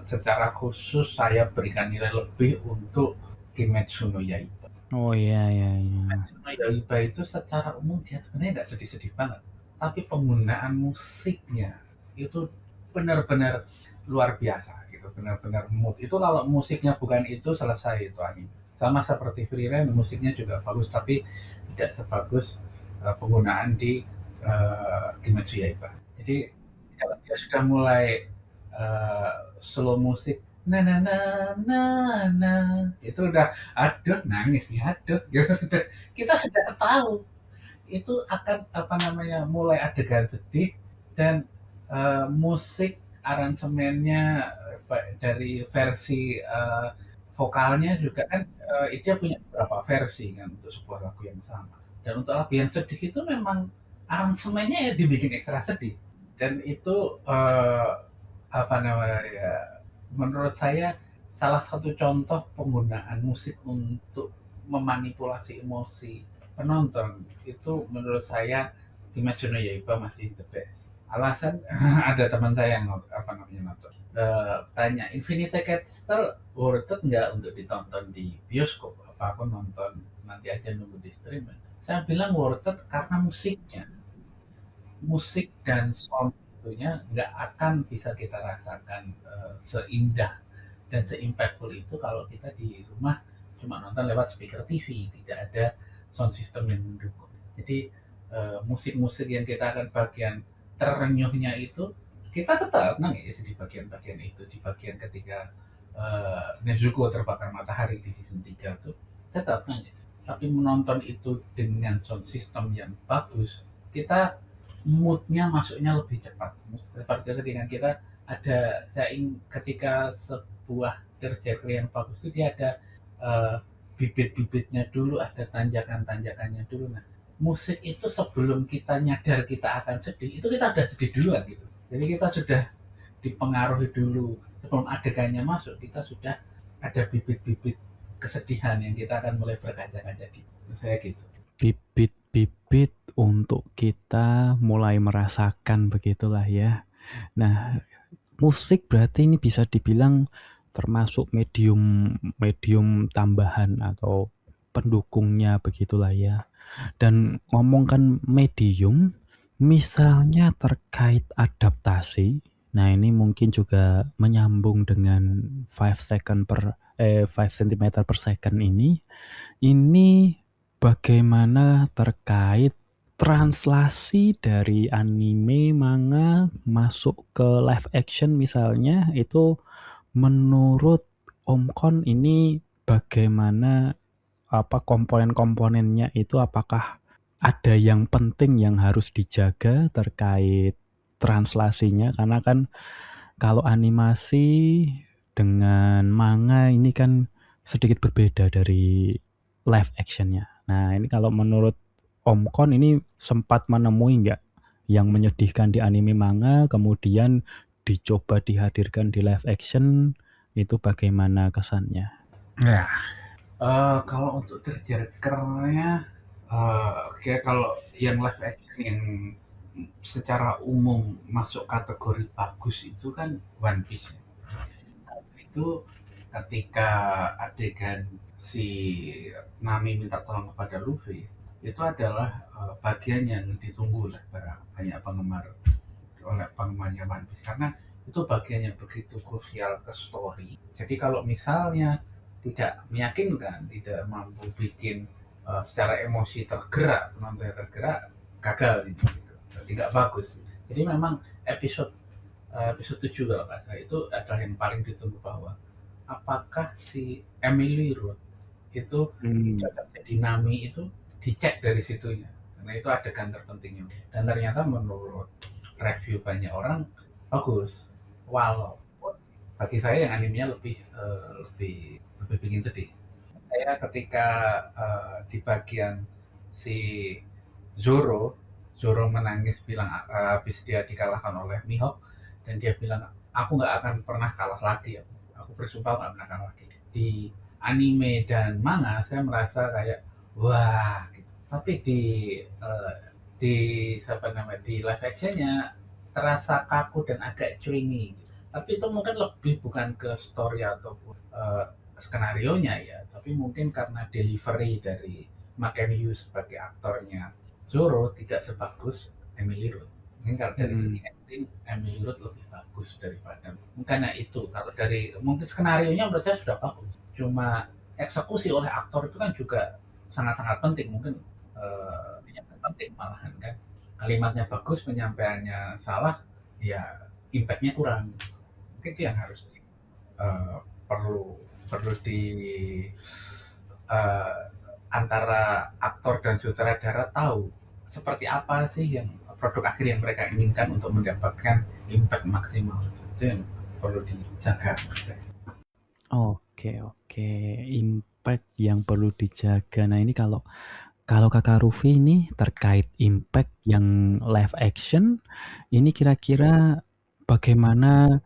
Secara khusus saya berikan nilai lebih untuk Kimetsu no Yaiba. Oh, iya iya iya. Kimetsu no Yaiba itu secara umum dia sebenarnya nggak sedih-sedih banget, tapi penggunaan musiknya itu benar-benar luar biasa gitu, benar-benar mood. Itu kalau musiknya bukan itu selesai itu anime. Sama seperti Free Ren, musiknya juga bagus tapi tidak sebagus penggunaan di Kimetsu Yaiba. Jadi kalau dia sudah mulai slow musik na na na na na itu udah aduh nangis nih aduh gitu sudah kita sudah tahu itu akan apa namanya mulai adegan sedih dan musik aransemennya dari versi vokalnya juga kan dia punya beberapa versi kan untuk sebuah lagu yang sama dan untuk lagu yang sedih itu memang aransemennya ya dibikin ekstra sedih dan itu apa namanya ya menurut saya salah satu contoh penggunaan musik untuk memanipulasi emosi penonton itu menurut saya Kimetsu no Yaiba masih the best. Alasan ada teman saya yang apa namanya nonton tanya Infinity Castle worth it nggak untuk ditonton di bioskop apa aku nonton nanti aja nunggu di streaming. Saya bilang worth it karena musiknya musik dan sound itunya nggak akan bisa kita rasakan seindah dan se-impactful itu kalau kita di rumah cuma nonton lewat speaker TV, tidak ada sound system yang mendukung. Jadi musik-musik yang kita akan bagian terenyuhnya itu kita tetap nangis di bagian-bagian itu, di bagian ketika Nezuko terbakar matahari di season 3 tuh tetap nangis. Tapi menonton itu dengan sound system yang bagus, kita moodnya masuknya lebih cepat. Seperti ketika kita ada ketika sebuah terjadi yang bagus itu dia ada bibit-bibitnya dulu, ada tanjakan-tanjakannya dulu. Nah, musik itu sebelum kita nyadar kita akan sedih, itu kita udah sedih duluan gitu. Jadi kita sudah dipengaruhi dulu sebelum adegannya masuk, kita sudah ada bibit-bibit kesedihan yang kita akan mulai berkaca-kaca di saya gitu. Bibit-bibit untuk kita mulai merasakan begitulah ya. Nah, musik berarti ini bisa dibilang termasuk medium tambahan atau pendukungnya begitulah ya. Dan ngomongkan medium, misalnya terkait adaptasi, nah ini mungkin juga menyambung dengan 5 cm per second ini bagaimana terkait translasi dari anime, manga masuk ke live action misalnya, itu menurut Om Kon ini bagaimana komponen-komponennya itu apakah ada yang penting yang harus dijaga terkait translasinya? Karena kan kalau animasi dengan manga ini kan sedikit berbeda dari live actionnya. Nah ini kalau menurut Om Kon ini sempat menemui nggak yang menyedihkan di anime manga kemudian dicoba dihadirkan di live action, itu bagaimana kesannya? Ya, kalau untuk terjerkernya kayak kalau yang live action yang secara umum masuk kategori bagus itu kan One Piece. Itu ketika adegan si Nami minta tolong kepada Luffy, itu adalah bagian yang ditunggu oleh banyak penggemarnya One Piece karena itu bagian yang begitu krusial ke story. Jadi kalau misalnya tidak meyakinkan, tidak mampu bikin secara emosi tergerak, penonton tergerak, gagal gitu. Jadi nggak bagus. Jadi memang episode 7 kalau nggak salah itu adalah yang paling ditunggu bahwa apakah si Emily Root itu cocok jadi Nami itu dicek dari situnya karena itu adegan terpentingnya dan ternyata menurut review banyak orang bagus walaupun bagi saya yang animenya lebih bikin sedih. Saya ketika di bagian si Zoro menangis bilang habis dia dikalahkan oleh Mihawk dan dia bilang aku nggak akan pernah kalah lagi ya. Aku bersumpah nggak menang lagi. Di anime dan manga saya merasa kayak wah, gitu. Tapi di siapa namanya di live actionnya terasa kaku dan agak clingy. Gitu. Tapi itu mungkin lebih bukan ke story ataupun skenario nya ya, tapi mungkin karena delivery dari Makenyu sebagai aktornya Zoro tidak sebagus Emily Root. Mungkin kalau dari segi acting Emily Root lebih bagus daripada karena itu. Kalau dari mungkin skenario nya menurut saya sudah bagus, cuma eksekusi oleh aktor itu kan juga sangat-sangat penting. Mungkin yang penting malahan kan kalimatnya bagus, penyampaiannya salah, ya impactnya kurang. Mungkin itu yang harus perlu perlu di eh, antara aktor dan sutradara tahu seperti apa sih yang produk akhir yang mereka inginkan untuk mendapatkan impact maksimal. Itu yang perlu dijaga. Oke, oke. Impact yang perlu dijaga. Nah, ini kalau Kakak Rufi ini terkait impact yang live action, ini kira-kira bagaimana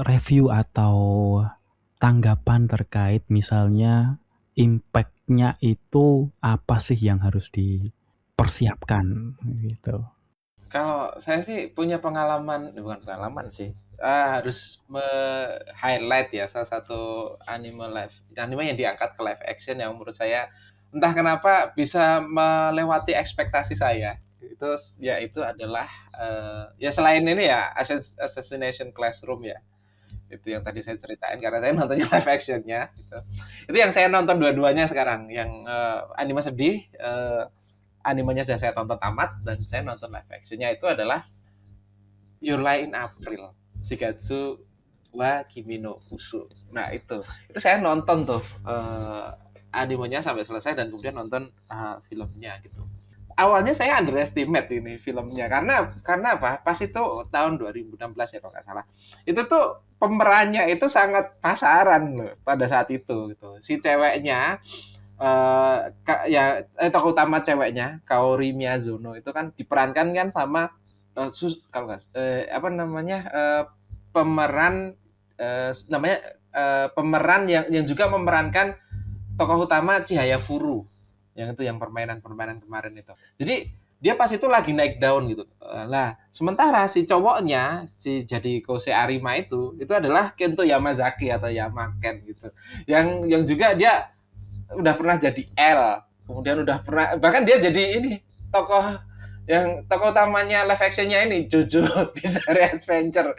review atau tanggapan terkait misalnya impact-nya itu apa sih yang harus dipersiapkan gitu? Kalau saya sih punya pengalaman, bukan pengalaman sih, harus highlight ya salah satu anime yang diangkat ke live action yang menurut saya entah kenapa bisa melewati ekspektasi saya. Itu adalah ya selain ini ya Assassination Classroom ya. Itu yang tadi saya ceritain karena saya nontonnya live actionnya gitu. Itu yang saya nonton dua-duanya sekarang, yang anime sedih, animenya sudah saya tonton tamat dan saya nonton live actionnya itu adalah Your Lie in April, Shigatsu wa Kimi no Uso. Nah itu saya nonton tuh animenya sampai selesai dan kemudian nonton filmnya gitu. Awalnya saya underestimate ini filmnya karena apa? Pas itu tahun 2016 ya kalau nggak salah. Itu tuh pemerannya itu sangat pasaran loh pada saat itu gitu. Si ceweknya tokoh utama ceweknya Kaori Miyazuno itu kan diperankan kan sama kalau nggak apa namanya pemeran namanya pemeran yang juga memerankan tokoh utama Chihaya Furu yang itu yang permainan kemarin itu. Jadi dia pas itu lagi naik daun gitu. Lah, sementara si cowoknya si jadi Kose Arima itu adalah Kento Yamazaki atau Yamaken gitu. Yang juga dia udah pernah jadi L, kemudian udah pernah bahkan dia jadi ini tokoh utamanya live actionnya ini Jojo Bizarre Adventure.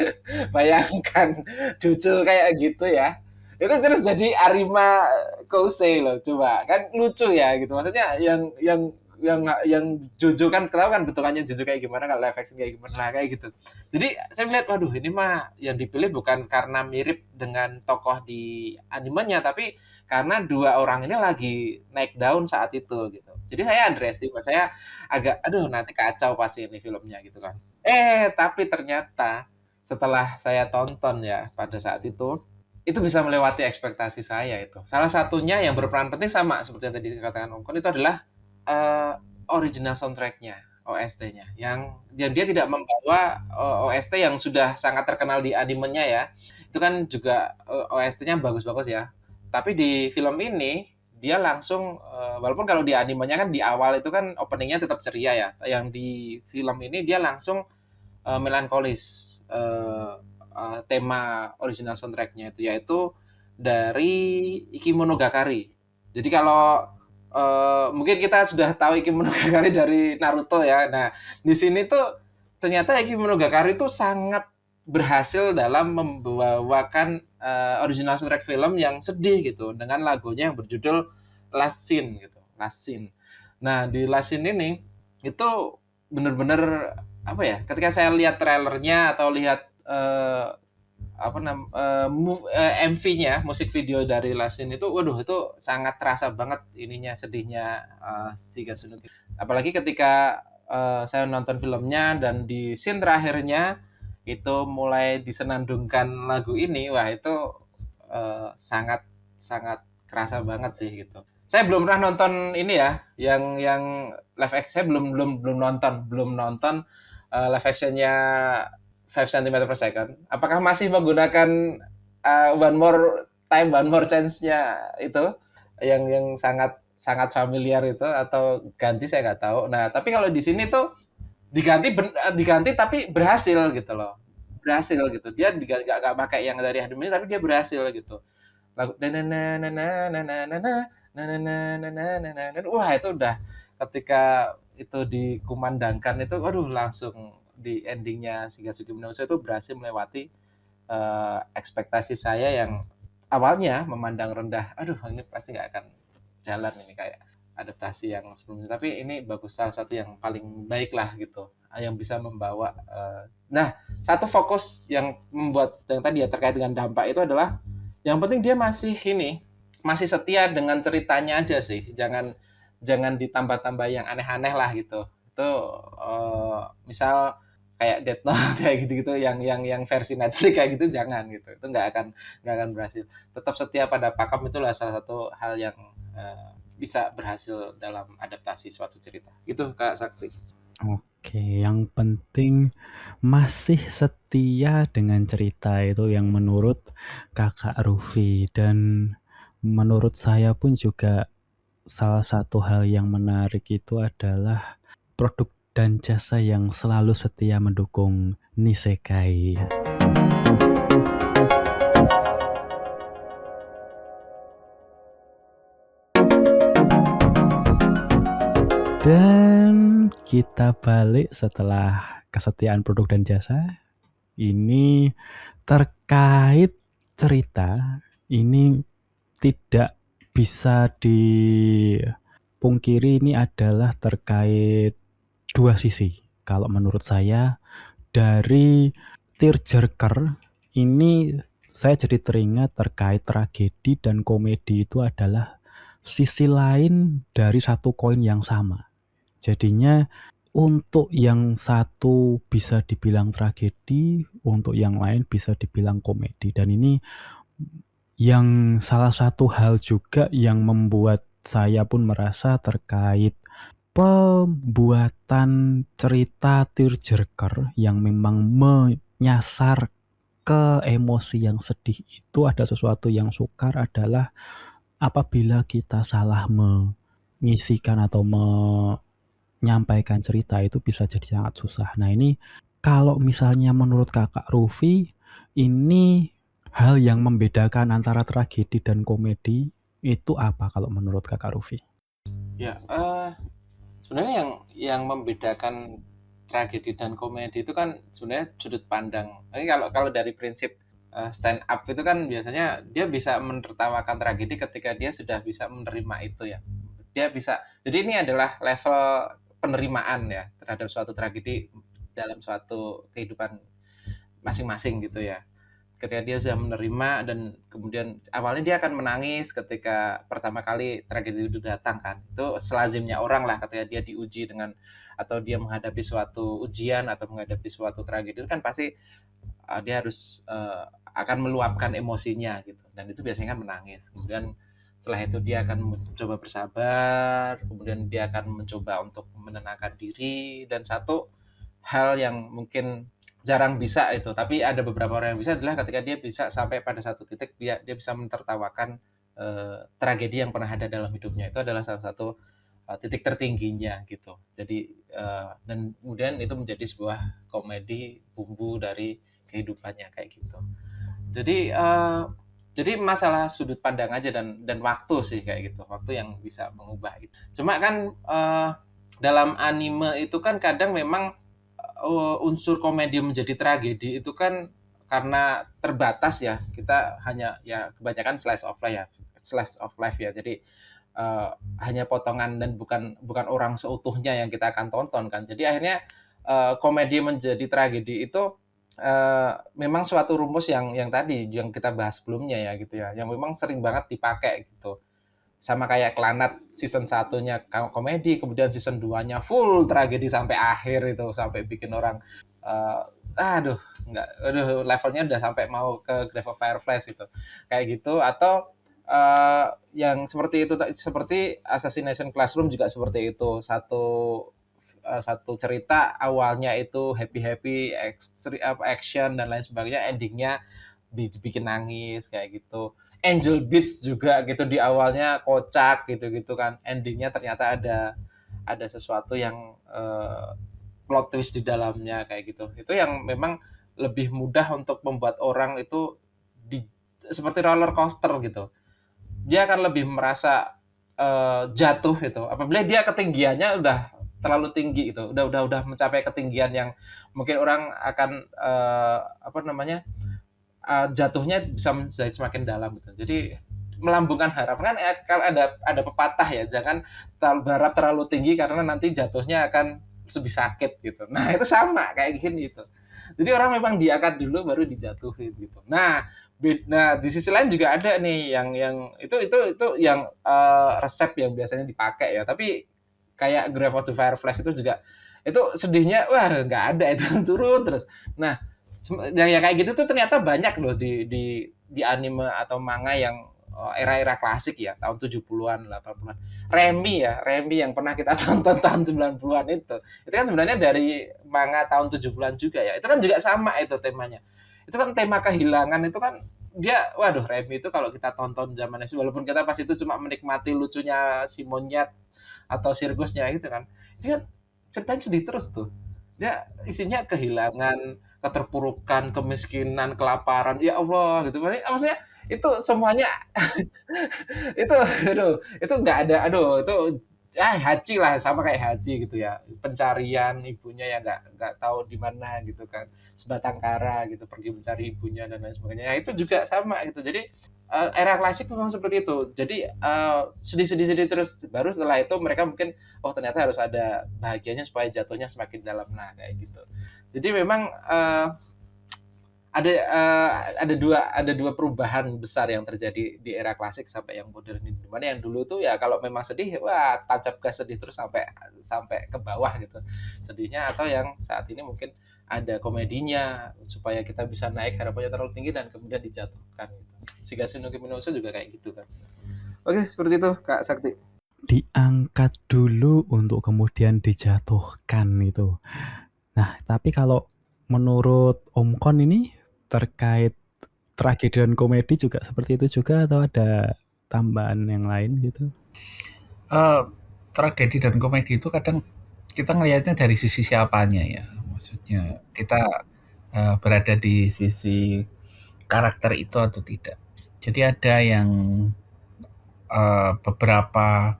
Bayangkan Jojo kayak gitu ya. Itu terus jadi Arima Kose loh, coba kan lucu ya gitu. Maksudnya yang Jojo kan tahu kan bentukannya Jojo kayak gimana, kalau live action kayak gimana lah kayak gitu. Jadi saya melihat waduh ini mah yang dipilih bukan karena mirip dengan tokoh di animenya tapi karena dua orang ini lagi naik daun saat itu gitu. Jadi saya underestimate, saya agak aduh nanti kacau pasti ini filmnya gitu kan. Tapi ternyata setelah saya tonton ya pada saat itu bisa melewati ekspektasi saya itu. Salah satunya yang berperan penting sama seperti yang tadi dikatakan Om Kon itu adalah original soundtrack-nya, OST-nya. Yang dia tidak membawa OST yang sudah sangat terkenal di animenya ya. Itu kan juga OST-nya bagus-bagus ya. Tapi di film ini dia langsung walaupun kalau di animenya kan di awal itu kan openingnya tetap ceria ya. Yang di film ini dia langsung melankolis tema original soundtrack-nya itu yaitu dari Ikimonogatari. Jadi kalau mungkin kita sudah tahu Ikimonogatari dari Naruto ya. Nah, di sini tuh ternyata Ikimonogatari itu sangat berhasil dalam membawakan original soundtrack film yang sedih gitu dengan lagunya yang berjudul Last Scene gitu. Last Scene. Nah, di Last Scene ini itu benar-benar apa ya? Ketika saya lihat trailernya atau lihat MV-nya, musik video dari Last Scene itu, waduh itu sangat terasa banget ininya sedihnya Shigatsu no Kyojin. Apalagi ketika saya nonton filmnya dan di scene terakhirnya itu mulai disenandungkan lagu ini, wah itu sangat sangat kerasa banget sih gitu. Saya belum pernah nonton ini ya, yang live action saya belum nonton live actionnya 5 cm per second. Apakah masih menggunakan One More Time, One More Chance-nya itu yang sangat sangat familiar itu, atau ganti saya nggak tahu. Nah, tapi kalau di sini tuh diganti tapi berhasil gitu loh. Berhasil gitu. Dia nggak pakai yang dari Adam ini, tapi dia berhasil gitu. Lagu wah itu udah, ketika itu dikumandangkan itu, waduh, langsung di endingnya Shigasuke Minoso itu berhasil melewati ekspektasi saya yang awalnya memandang rendah. Aduh, ini pasti nggak akan jalan ini kayak adaptasi yang sebelumnya. Tapi ini bagus, salah satu yang paling baik lah gitu, yang bisa membawa. Nah, satu fokus yang membuat yang tadi ya terkait dengan dampak itu adalah, yang penting dia masih setia dengan ceritanya aja sih. Jangan jangan ditambah-tambah yang aneh-aneh lah gitu. Itu misal kayak Death Note kayak gitu-gitu, yang versi Netflix kayak gitu, jangan gitu. Itu nggak akan berhasil. Tetap setia pada pakem, itulah salah satu hal yang bisa berhasil dalam adaptasi suatu cerita. Gitu Kak Sakti. Oke, yang penting masih setia dengan cerita itu yang menurut Kakak Rufi, dan menurut saya pun juga salah satu hal yang menarik itu adalah produk dan jasa yang selalu setia mendukung Nisekai. Dan kita balik setelah kesetiaan produk dan jasa. Ini terkait cerita, ini tidak bisa dipungkiri, ini adalah terkait dua sisi. Kalau menurut saya, dari Tearjerker ini saya jadi teringat terkait tragedi dan komedi itu adalah sisi lain dari satu koin yang sama. Jadinya untuk yang satu bisa dibilang tragedi, untuk yang lain bisa dibilang komedi. Dan ini yang salah satu hal juga yang membuat saya pun merasa terkait pembuatan cerita Tearjerker yang memang menyasar ke emosi yang sedih itu, ada sesuatu yang sukar adalah apabila kita salah mengisikan atau menyampaikan cerita itu bisa jadi sangat susah. Nah ini kalau misalnya menurut Kakak Rufi, ini hal yang membedakan antara tragedi dan komedi itu apa kalau menurut Kakak Rufi? Ya, sebenarnya yang membedakan tragedi dan komedi itu kan sebenarnya sudut pandang. Ini kalau kalau dari prinsip stand up itu kan biasanya dia bisa menertawakan tragedi ketika dia sudah bisa menerima itu ya. Dia bisa. Jadi ini adalah level penerimaan ya terhadap suatu tragedi dalam suatu kehidupan masing-masing gitu ya. Ketika dia sudah menerima, dan kemudian awalnya dia akan menangis ketika pertama kali tragedi itu datang kan. Itu selazimnya orang lah, ketika dia diuji dengan, atau dia menghadapi suatu ujian atau menghadapi suatu tragedi itu kan pasti dia harus akan meluapkan emosinya gitu. Dan itu biasanya kan menangis. Kemudian setelah itu dia akan mencoba bersabar, kemudian dia akan mencoba untuk menenangkan diri, dan satu hal yang mungkin jarang bisa itu, tapi ada beberapa orang yang bisa, adalah ketika dia bisa sampai pada satu titik dia bisa mentertawakan tragedi yang pernah ada dalam hidupnya. Itu adalah salah satu titik tertingginya gitu. Jadi dan kemudian itu menjadi sebuah komedi bumbu dari kehidupannya kayak gitu. Jadi jadi masalah sudut pandang aja, dan waktu sih kayak gitu. Waktu yang bisa mengubah itu. Cuma kan dalam anime itu kan kadang memang unsur komedi menjadi tragedi itu kan karena terbatas ya. Kita hanya ya kebanyakan slice of life ya. Jadi hanya potongan dan bukan bukan orang seutuhnya yang kita akan tonton kan. Jadi akhirnya komedi menjadi tragedi itu memang suatu rumus yang tadi yang kita bahas sebelumnya ya gitu ya. Yang memang sering banget dipakai gitu. Sama kayak Klanat season satunya komedi, kemudian season 2-nya full tragedi sampai akhir itu, sampai bikin orang uh, aduh enggak, aduh, levelnya udah sampai mau ke Grave of Fireflies gitu. Kayak gitu, atau yang seperti itu, seperti Assassination Classroom juga seperti itu. Satu cerita awalnya itu happy happy action dan lain sebagainya, endingnya dibikin nangis kayak gitu. Angel Beats juga gitu di awalnya kocak gitu-gitu kan. Endingnya ternyata ada sesuatu yang plot twist di dalamnya kayak gitu. Itu yang memang lebih mudah untuk membuat orang itu di seperti roller coaster gitu. Dia akan lebih merasa jatuh itu. Apabila dia ketinggiannya udah terlalu tinggi itu, udah mencapai ketinggian yang mungkin orang akan apa namanya jatuhnya bisa menjadi semakin dalam gitu. Jadi melambungkan harapan kan kalau ada pepatah ya, jangan terlalu berharap terlalu tinggi karena nanti jatuhnya akan lebih sakit gitu. Nah itu sama kayak gini itu. Jadi orang memang diangkat dulu baru dijatuhin gitu. Nah di sisi lain juga ada nih yang itu yang resep yang biasanya dipakai ya. Tapi kayak Grave of the Fireflies itu juga itu sedihnya wah nggak ada itu turun terus. Nah ya kayak gitu tuh ternyata banyak loh di anime atau manga yang era-era klasik ya, tahun 70-an, 80-an. Remy yang pernah kita tonton tahun 90-an itu. Itu kan sebenarnya dari manga tahun 70-an juga ya. Itu kan juga sama itu temanya. Itu kan tema kehilangan itu kan dia waduh Remy itu kalau kita tonton zaman itu walaupun kita pas itu cuma menikmati lucunya si monyet atau sirkusnya gitu kan. Itu kan ceritanya sedih terus tuh. Dia isinya kehilangan, keterpurukan, kemiskinan, kelaparan. Ya Allah gitu. Maksudnya itu semuanya itu aduh, itu nggak ada aduh itu Haji lah sama kayak Haji gitu ya. Pencarian ibunya ya nggak tahu di mana gitu kan. Sebatang kara gitu pergi mencari ibunya dan lain sebagainya. Ya, itu juga sama gitu. Jadi era klasik memang seperti itu. Jadi sedih-sedih terus baru setelah itu mereka mungkin oh ternyata harus ada bahagianya supaya jatuhnya semakin dalam nah kayak gitu. Jadi memang ada dua perubahan besar yang terjadi di era klasik sampai yang modern ini. Dimana yang dulu tuh ya kalau memang sedih, wah tancap gas sedih terus sampai sampai ke bawah gitu sedihnya. Atau yang saat ini mungkin ada komedinya supaya kita bisa naik harapannya terlalu tinggi dan kemudian dijatuhkan. Gitu. Shigatsu no Kimi no Uso juga kayak gitu kan. Oke, seperti itu Kak Sakti. Diangkat dulu untuk kemudian dijatuhkan itu. Nah, tapi kalau menurut Om Kon ini terkait tragedi dan komedi juga seperti itu juga atau ada tambahan yang lain gitu? Tragedi dan komedi itu kadang kita ngelihatnya dari sisi siapanya ya. Maksudnya kita berada di sisi karakter itu atau tidak. Jadi ada yang beberapa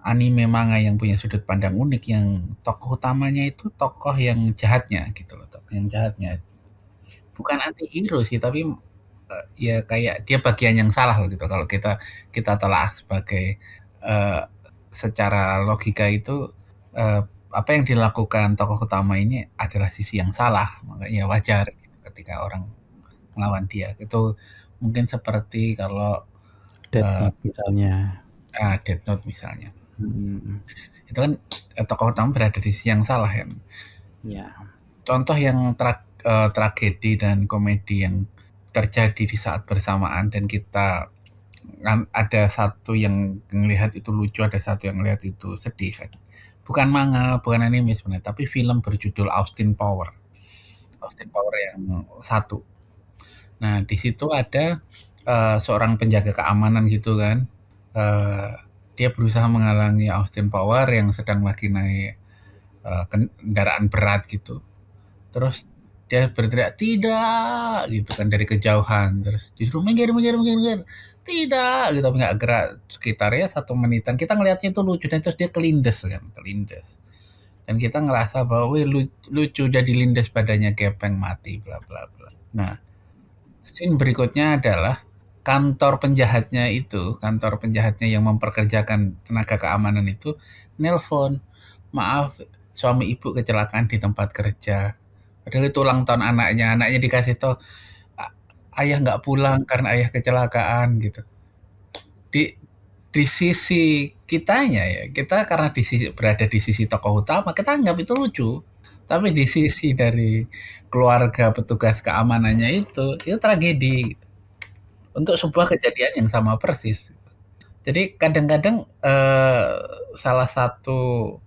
anime manga yang punya sudut pandang unik yang tokoh utamanya itu tokoh yang jahatnya gitu loh, tokoh yang jahatnya. Bukan anti-hero sih, tapi ya kayak dia bagian yang salah loh gitu kalau kita kita telah sebagai secara logika itu apa yang dilakukan tokoh utama ini adalah sisi yang salah, makanya wajar gitu ketika orang melawan dia. Itu mungkin seperti kalau Death Note misalnya. Death Note misalnya. Hmm. Itu kan tokoh utama berada di sisi yang salah ya. Ya. Contoh yang tragedi dan komedi yang terjadi di saat bersamaan dan kita ada satu yang ngelihat itu lucu, ada satu yang ngelihat itu sedih kan. Bukan manga, bukan anime sebenarnya, tapi film berjudul Austin Power. Austin Power yang satu. Nah, di situ ada seorang penjaga keamanan gitu kan. Dia berusaha menghalangi Austin Power yang sedang lagi naik kendaraan berat gitu. Terus dia berteriak tidak gitu kan dari kejauhan, terus justru minggir tidak gitu, tapi nggak gerak sekitarnya 1 menitan. Kita ngelihatnya itu lucu dan terus dia kelindes dan kita ngerasa bahwa wih lucu udah dilindes badannya gepeng mati bla bla bla. Nah scene berikutnya adalah kantor penjahatnya yang memperkerjakan tenaga keamanan itu nelpon, maaf suami ibu kecelakaan di tempat kerja. Padahal itu ulang tahun anaknya dikasih tahu ayah nggak pulang karena ayah kecelakaan gitu. Di sisi kitanya ya, kita karena berada di sisi tokoh utama, kita anggap itu lucu. Tapi di sisi dari keluarga petugas keamanannya itu tragedi untuk sebuah kejadian yang sama persis. Jadi kadang-kadang salah satu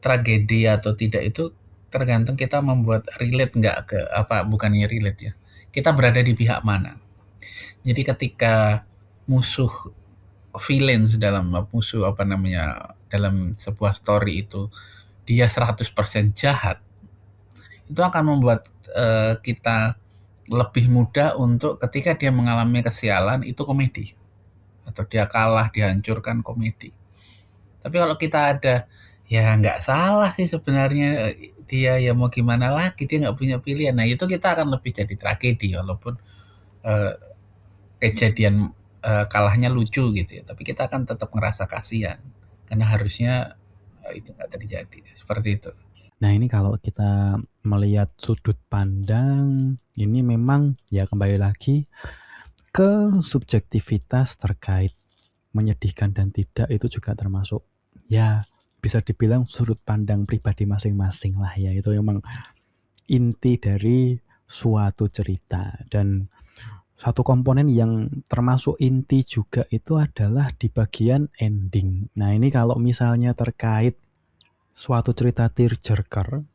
tragedi atau tidak itu tergantung kita membuat relate nggak ke bukannya relate ya. kita berada di pihak mana. Jadi ketika musuh villains dalam sebuah story itu dia 100% jahat, itu akan membuat kita lebih mudah untuk ketika dia mengalami kesialan itu komedi, atau dia kalah, dihancurkan, komedi. Tapi kalau kita ada, ya nggak salah sih sebenarnya dia, ya mau gimana lagi, dia nggak punya pilihan. Nah itu kita akan lebih jadi tragedi, walaupun eh, kejadian kalahnya lucu gitu ya, tapi kita akan tetap ngerasa kasihan karena harusnya itu nggak terjadi, seperti itu. Nah ini kalau kita melihat sudut pandang, ini memang ya kembali lagi ke subjektivitas terkait menyedihkan dan tidak, itu juga termasuk ya bisa dibilang sudut pandang pribadi masing-masing lah ya. Itu memang inti dari suatu cerita. Dan satu komponen yang termasuk inti juga itu adalah di bagian ending. Nah ini kalau misalnya terkait suatu cerita tearjerker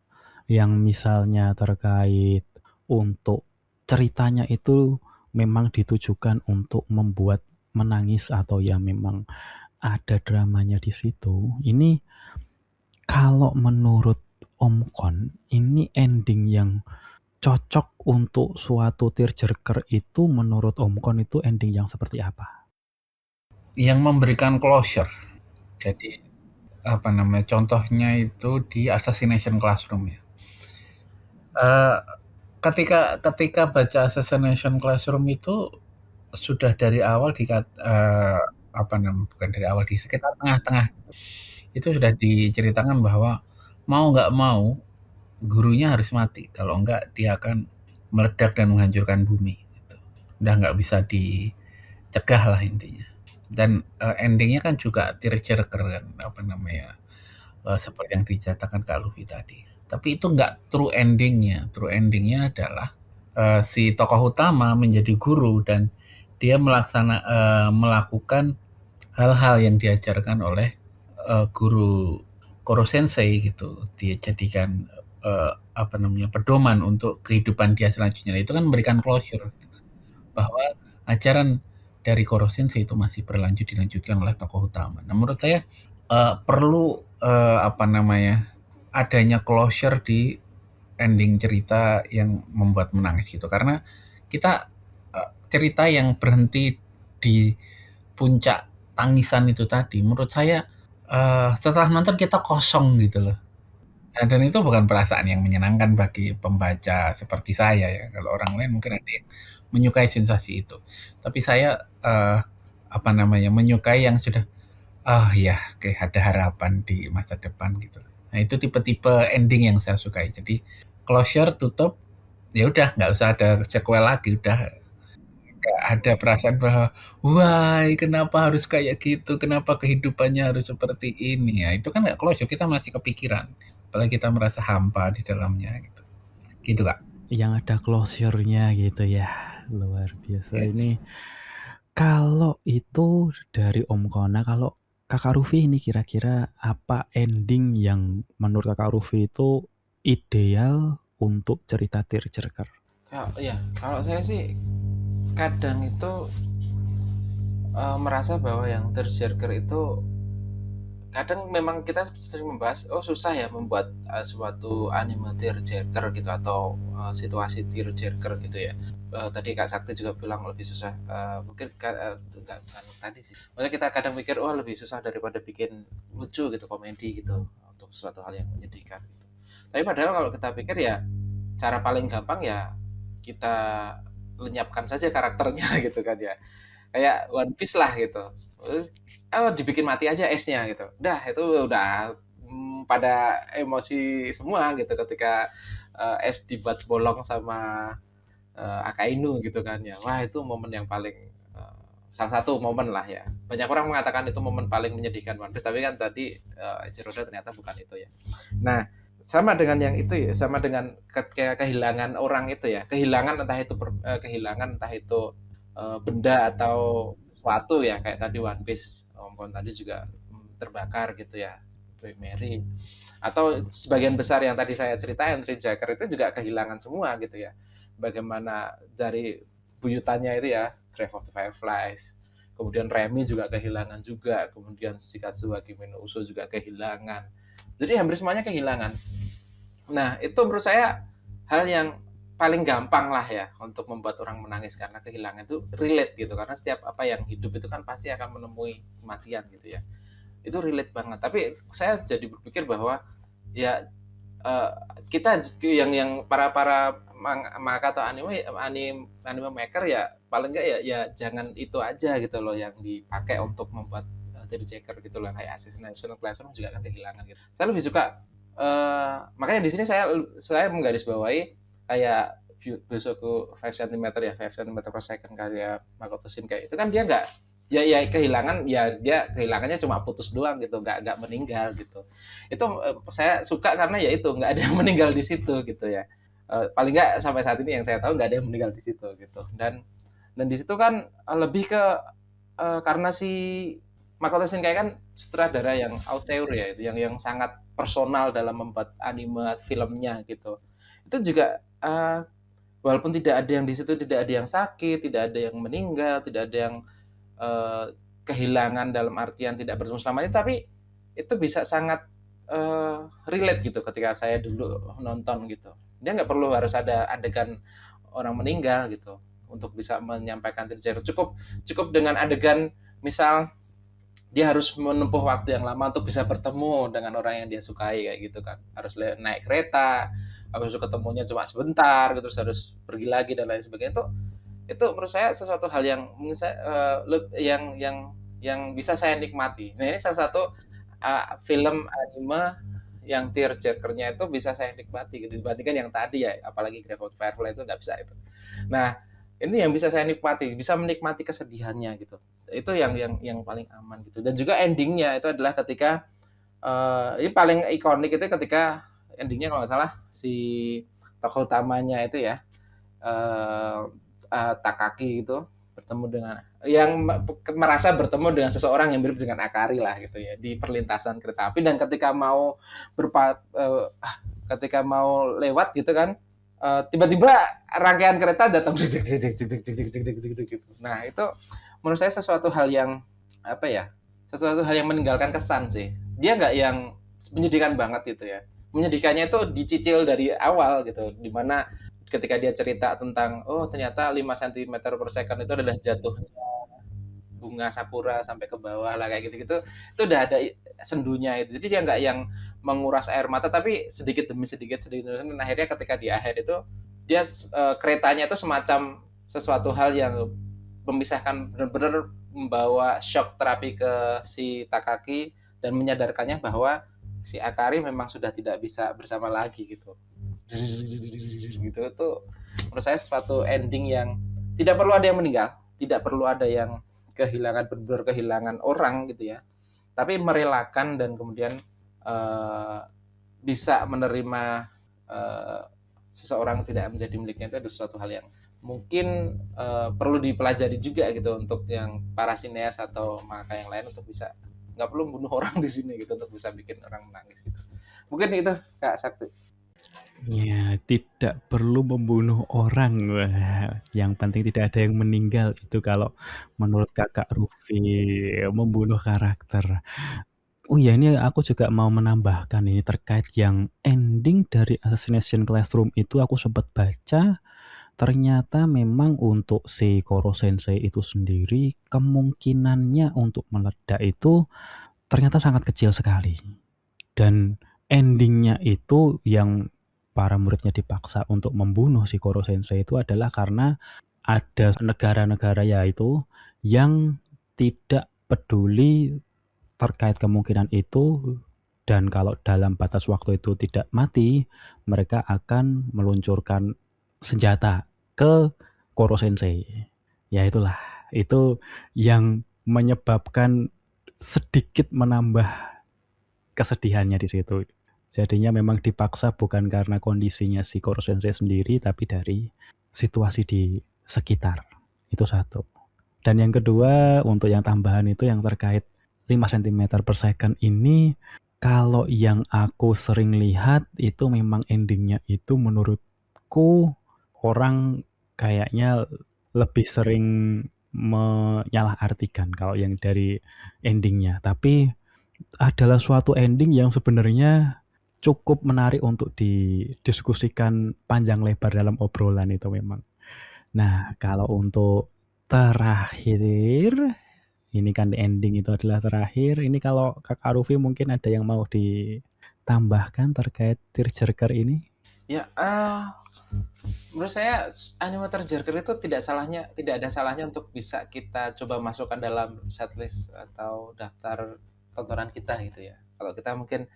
yang misalnya terkait untuk ceritanya itu memang ditujukan untuk membuat menangis atau ya memang ada dramanya di situ. Ini kalau menurut Om Kon, ini ending yang cocok untuk suatu tearjerker itu menurut Om Kon itu ending yang seperti apa? Yang memberikan closure. Jadi contohnya itu di Assassination Classroom ya. Ketika baca Assassination Classroom itu sudah dari awal bukan dari awal, di sekitar tengah-tengah itu sudah diceritakan bahwa mau nggak mau gurunya harus mati, kalau enggak dia akan meledak dan menghancurkan bumi gitu. Udah nggak bisa dicegah lah intinya. Dan endingnya kan juga tearjerker kan, seperti yang diceritakan Kak Luffy tadi. Tapi itu nggak true endingnya. True endingnya adalah si tokoh utama menjadi guru dan dia melakukan hal-hal yang diajarkan oleh guru Koro Sensei gitu. Dia jadikan pedoman untuk kehidupan dia selanjutnya. Itu kan memberikan closure bahwa ajaran dari Koro Sensei itu masih dilanjutkan oleh tokoh utama. Nah, menurut saya perlu adanya closure di ending cerita yang membuat menangis gitu, karena kita cerita yang berhenti di puncak tangisan itu tadi, menurut saya setelah nonton kita kosong gitu loh. Nah, dan itu bukan perasaan yang menyenangkan bagi pembaca seperti saya ya. Kalau orang lain mungkin ada yang menyukai sensasi itu. Tapi saya menyukai yang sudah, oh ya, kayak ada harapan di masa depan gitu. Nah itu tipe-tipe ending yang saya sukai. Jadi closure, tutup, ya udah nggak usah ada sequel lagi, udah nggak ada perasaan bahwa why kenapa harus kayak gitu, kenapa kehidupannya harus seperti ini ya. Itu kan nggak closure, kita masih kepikiran. Apalagi kita merasa hampa di dalamnya gitu. Gitu Kak. Yang ada closure-nya gitu ya. Luar biasa Yes. ini. Kalau itu dari Om Kona, kalau Kakak Rufi ini kira-kira apa ending yang menurut Kakak Rufi itu ideal untuk cerita tearjerker? Kalau saya sih kadang itu merasa bahwa yang tearjerker itu kadang memang kita sering membahas, oh susah ya membuat suatu anime tearjerker gitu, atau situasi tearjerker gitu ya. Tadi Kak Sakti juga bilang lebih susah. Mungkin enggak, bukan tadi sih. Maksudnya kita kadang mikir, oh lebih susah daripada bikin lucu gitu, komedi gitu, untuk suatu hal yang menyedihkan gitu. Tapi padahal kalau kita pikir ya, cara paling gampang ya kita lenyapkan saja karakternya gitu kan ya. Kayak One Piece lah gitu. Dibikin mati aja esnya gitu. Udah itu udah pada emosi semua gitu ketika es dibuat bolong sama Akainu gitu kan ya. Wah itu momen yang paling salah satu momen lah ya. Banyak orang mengatakan itu momen paling menyedihkan One Piece, tapi kan tadi Ichiroda ternyata bukan itu ya. Nah, sama dengan yang itu ya, sama dengan kehilangan orang itu ya. Kehilangan entah itu benda atau sesuatu ya, kayak tadi One Piece Om tadi juga terbakar gitu ya, Boy Mary, atau sebagian besar yang tadi saya ceritain Tearjerker itu juga kehilangan semua gitu ya. bagaimana dari buyutannya itu ya, Grave of the Fireflies. Kemudian Remy juga kehilangan juga, kemudian Shikatsu wa Kimi no Uso juga kehilangan. Jadi hampir semuanya kehilangan. Nah, itu menurut saya hal yang paling gampang lah ya untuk membuat orang menangis karena kehilangan itu relate gitu. Karena setiap apa yang hidup itu kan pasti akan menemui kematian gitu ya. Itu relate banget. Tapi saya jadi berpikir bahwa ya eh, kita yang para maka atau anime maker ya paling enggak ya jangan itu aja gitu loh yang dipakai untuk membuat tearjerker gitu loh, kayak Assassination Classroom juga kan kehilangan gitu. Saya lebih suka makanya di sini saya menggarisbawahi kayak Busoku 5 cm ya, 5 cm per second karya Makoto Shinkai itu kan dia nggak ya kehilangan, ya dia kehilangannya cuma putus doang gitu, nggak meninggal gitu. Itu saya suka karena ya itu nggak ada yang meninggal di situ gitu ya. Paling nggak sampai saat ini yang saya tahu nggak ada yang meninggal di situ gitu. Dan di situ kan lebih ke karena si Makoto Shinkai kan sutradara yang auteur ya, itu yang sangat personal dalam membuat anime filmnya gitu. Itu juga walaupun tidak ada yang di situ, tidak ada yang sakit, tidak ada yang meninggal, tidak ada yang kehilangan dalam artian tidak bertemu selamanya, tapi itu bisa sangat relate gitu ketika saya dulu nonton gitu. Dia nggak perlu harus ada adegan orang meninggal gitu untuk bisa menyampaikan tearjerker. Cukup dengan adegan misal dia harus menempuh waktu yang lama untuk bisa bertemu dengan orang yang dia sukai kayak gitu kan. Harus naik kereta, habis itu ketemunya cuma sebentar, terus harus pergi lagi dan lain sebagainya. Itu menurut saya sesuatu hal yang yang bisa saya nikmati. Nah, ini salah satu film anime yang tearjerkernya itu bisa saya nikmati gitu dibandingkan yang tadi ya, apalagi Grave of Firefly itu nggak bisa itu. Nah, ini yang bisa saya nikmati, bisa menikmati kesedihannya gitu. Itu yang paling aman gitu. Dan juga endingnya itu adalah ketika ini paling ikonik itu ketika endingnya kalau nggak salah si tokoh utamanya itu ya Takaki itu bertemu dengan yang merasa bertemu dengan seseorang yang mirip dengan Akari lah gitu ya di perlintasan kereta api, dan ketika mau ketika mau lewat gitu kan tiba-tiba rangkaian kereta datang gitu. Nah, itu menurut saya sesuatu hal yang apa ya? Sesuatu hal yang meninggalkan kesan sih. Dia nggak yang menyedihkan banget gitu ya. Menyedihkannya itu dicicil dari awal gitu, dimana ketika dia cerita tentang ternyata 5 cm per second itu adalah jatuhnya bunga sakura sampai ke bawah lah kayak gitu-gitu, itu udah ada sendunya itu. Jadi dia nggak yang menguras air mata, tapi sedikit demi sedikit dan akhirnya ketika di akhir itu dia keretanya itu semacam sesuatu hal yang memisahkan, benar-benar membawa shock terapi ke si Takaki dan menyadarkannya bahwa si Akari memang sudah tidak bisa bersama lagi gitu. Gitu itu menurut saya suatu ending yang tidak perlu ada yang meninggal, tidak perlu ada yang kehilangan, benar-benar kehilangan orang gitu ya, tapi merelakan dan kemudian bisa menerima seseorang tidak menjadi miliknya. Itu adalah suatu hal yang mungkin perlu dipelajari juga gitu untuk yang para sineas atau maka yang lain, untuk bisa nggak perlu bunuh orang di sini gitu untuk bisa bikin orang menangis gitu. Mungkin itu Kak Sakti. Ya, tidak perlu membunuh orang. Wah, yang penting tidak ada yang meninggal. Itu kalau menurut Kakak Rufi, membunuh karakter. Oh iya, ini aku juga mau menambahkan ini terkait yang ending dari Assassination Classroom itu aku sempat baca. Ternyata memang untuk si Koro Sensei itu sendiri kemungkinannya untuk meledak itu ternyata sangat kecil sekali. Dan endingnya itu yang para muridnya dipaksa untuk membunuh si Koro Sensei itu adalah karena ada negara-negara yaitu yang tidak peduli terkait kemungkinan itu, dan kalau dalam batas waktu itu tidak mati, mereka akan meluncurkan senjata ke Koro Sensei. Ya itulah, itu yang menyebabkan sedikit menambah kesedihannya di situ. Jadinya memang dipaksa bukan karena kondisinya si Koro Sensei sendiri, tapi dari situasi di sekitar. Itu satu. Dan yang kedua, untuk yang tambahan itu yang terkait 5 cm per second ini, kalau yang aku sering lihat itu memang endingnya itu menurutku orang kayaknya lebih sering menyalahartikan kalau yang dari ending-nya. Tapi adalah suatu ending yang sebenarnya cukup menarik untuk didiskusikan panjang lebar dalam obrolan itu memang. Nah, kalau untuk terakhir, ini kan ending itu adalah terakhir. Ini kalau Kakak Rufi mungkin ada yang mau ditambahkan terkait Tearjerker ini? Ya, menurut saya anime Tearjerker itu tidak ada salahnya untuk bisa kita coba masukkan dalam setlist atau daftar tontonan kita gitu ya. Kalau kita mungkin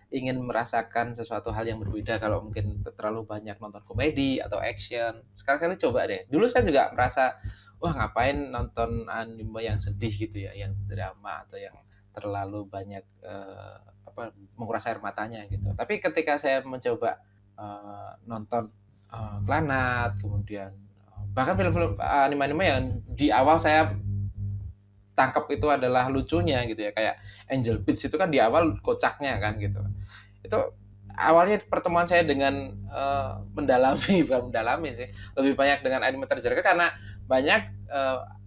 ingin merasakan sesuatu hal yang berbeda, kalau mungkin terlalu banyak nonton komedi atau action, sekali-kali coba deh. Dulu saya juga merasa, wah ngapain nonton anime yang sedih gitu ya, yang drama atau yang terlalu banyak menguras air matanya gitu. Tapi ketika saya mencoba nonton Clannad, kemudian bahkan film-film anime-anime yang di awal saya tangkap itu adalah lucunya gitu ya, kayak Angel Beats itu kan di awal kocaknya kan gitu. Itu awalnya pertemuan saya dengan mendalami bukan mendalami sih, lebih banyak dengan anime Tearjerker karena banyak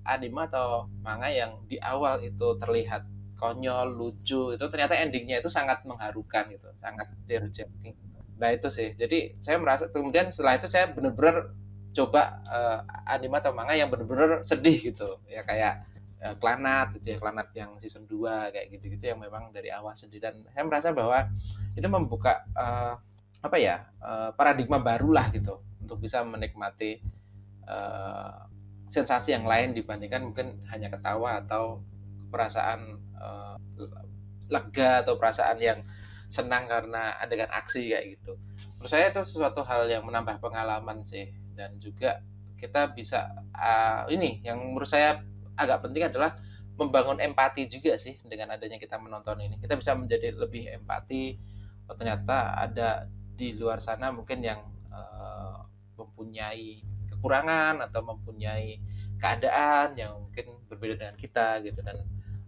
anime atau manga yang di awal itu terlihat konyol, lucu, itu ternyata endingnya itu sangat mengharukan gitu, sangat tear-jerking. Nah itu sih, jadi saya merasa kemudian setelah itu saya benar-benar coba anime atau manga yang benar-benar sedih gitu, ya kayak Clannad gitu ya, Clannad yang season 2 kayak gitu-gitu yang memang dari awal sedih, dan saya merasa bahwa itu membuka paradigma barulah gitu untuk bisa menikmati sensasi yang lain dibandingkan mungkin hanya ketawa atau perasaan lega atau perasaan yang senang karena adegan aksi kayak gitu. Menurut saya itu sesuatu hal yang menambah pengalaman sih, dan juga kita bisa ini yang menurut saya agak penting adalah membangun empati juga sih dengan adanya kita menonton ini. Kita bisa menjadi lebih empati. Oh, ternyata ada di luar sana mungkin yang mempunyai kekurangan atau mempunyai keadaan yang mungkin berbeda dengan kita gitu, dan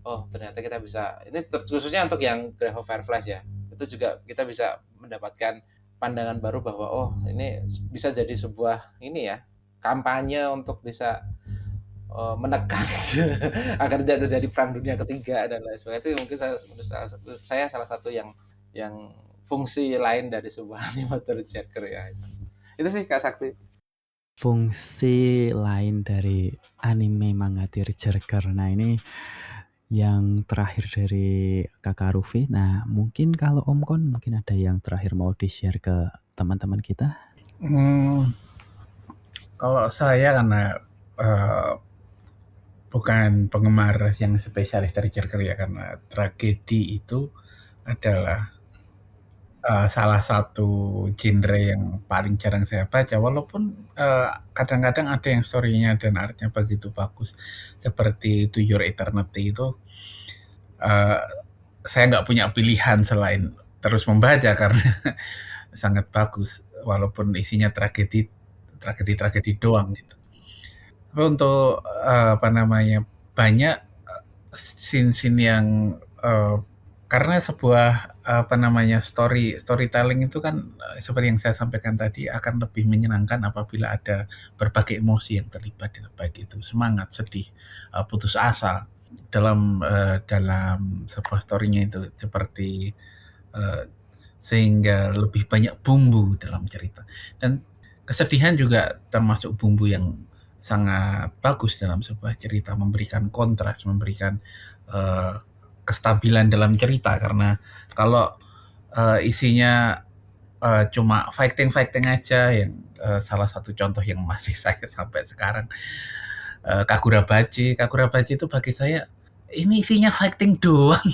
oh ternyata kita bisa ini khususnya untuk yang Grave of Fireflies ya, itu juga kita bisa mendapatkan pandangan baru bahwa oh ini bisa jadi sebuah ini ya kampanye untuk bisa menekan agar tidak terjadi perang dunia ketiga dan lain sebagainya. Itu mungkin saya salah satu yang fungsi lain dari sebuah animator Jacker ya. Itu sih Kak Sakti. Fungsi lain dari anime manga Tearjerker. Nah ini yang terakhir dari Kakak Rufi. Nah mungkin kalau Om Kon mungkin ada yang terakhir mau di-share ke teman-teman kita? Kalau saya karena bukan penggemar yang spesialis Tearjerker ya, karena tragedi itu adalah salah satu genre yang paling jarang saya baca, walaupun kadang-kadang ada yang story-nya dan art-nya begitu bagus, seperti To Your Eternity itu saya nggak punya pilihan selain terus membaca karena sangat bagus, walaupun isinya tragedi doang gitu. Tapi untuk banyak scene-scene yang karena sebuah storytelling itu kan seperti yang saya sampaikan tadi akan lebih menyenangkan apabila ada berbagai emosi yang terlibat, baik itu semangat, sedih, putus asa dalam sebuah story-nya itu, seperti sehingga lebih banyak bumbu dalam cerita. Dan kesedihan juga termasuk bumbu yang sangat bagus dalam sebuah cerita, memberikan kontras, memberikan kestabilan dalam cerita, karena kalau isinya cuma fighting aja, yang salah satu contoh yang masih saya sampai sekarang Kagurabachi itu bagi saya ini isinya fighting doang.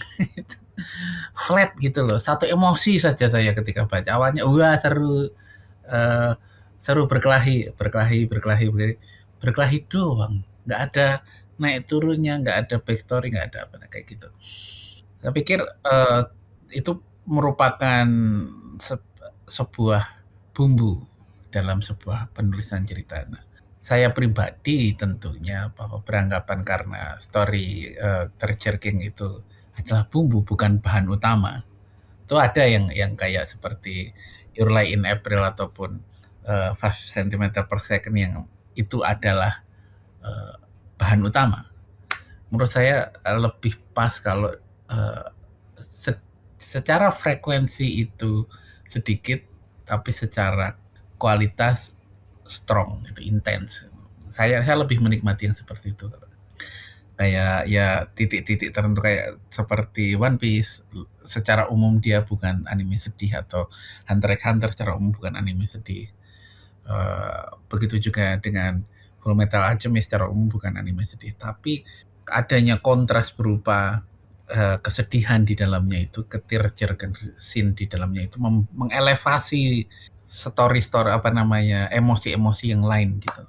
Flat gitu loh, satu emosi saja saya ketika baca. Awalnya wah seru, berkelahi doang, nggak ada naik turunnya, nggak ada backstory, nggak ada apa kayak gitu. Saya pikir itu merupakan sebuah bumbu dalam sebuah penulisan cerita. Nah, saya pribadi tentunya bahwa beranggapan karena story Tearjerker itu adalah bumbu, bukan bahan utama. Itu ada yang kayak seperti Your Lie in April ataupun 5 cm per second yang itu adalah bahan utama. Menurut saya lebih pas kalau secara frekuensi itu sedikit, tapi secara kualitas strong, itu intens. Saya lebih menikmati yang seperti itu. Kayak ya titik-titik tertentu kayak seperti One Piece, secara umum dia bukan anime sedih, atau Hunter x Hunter secara umum bukan anime sedih. Begitu juga dengan Fullmetal Alchemist secara umum bukan anime sedih, tapi adanya kontras berupa kesedihan di dalamnya itu, ketirjerkan scene di dalamnya itu mengelevasi story-story emosi-emosi yang lain gitu.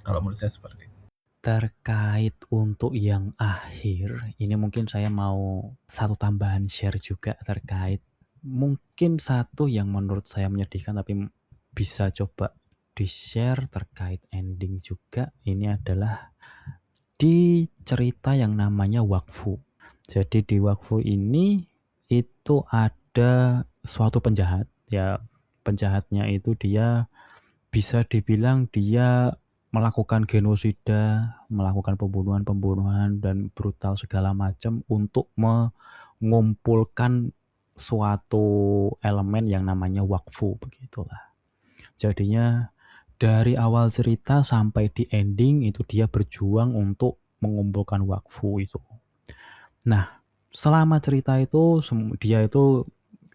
Kalau menurut saya seperti itu. Terkait untuk yang akhir, ini mungkin saya mau satu tambahan share juga terkait mungkin satu yang menurut saya menyedihkan tapi bisa coba di-share terkait ending juga. Ini adalah di cerita yang namanya Wakfu. Jadi di Wakfu ini itu ada suatu penjahat, ya penjahatnya itu dia bisa dibilang dia melakukan genosida, melakukan pembunuhan dan brutal segala macam untuk mengumpulkan suatu elemen yang namanya wakfu, begitulah. Jadinya dari awal cerita sampai di ending itu dia berjuang untuk mengumpulkan wakfu itu. Nah, selama cerita itu dia itu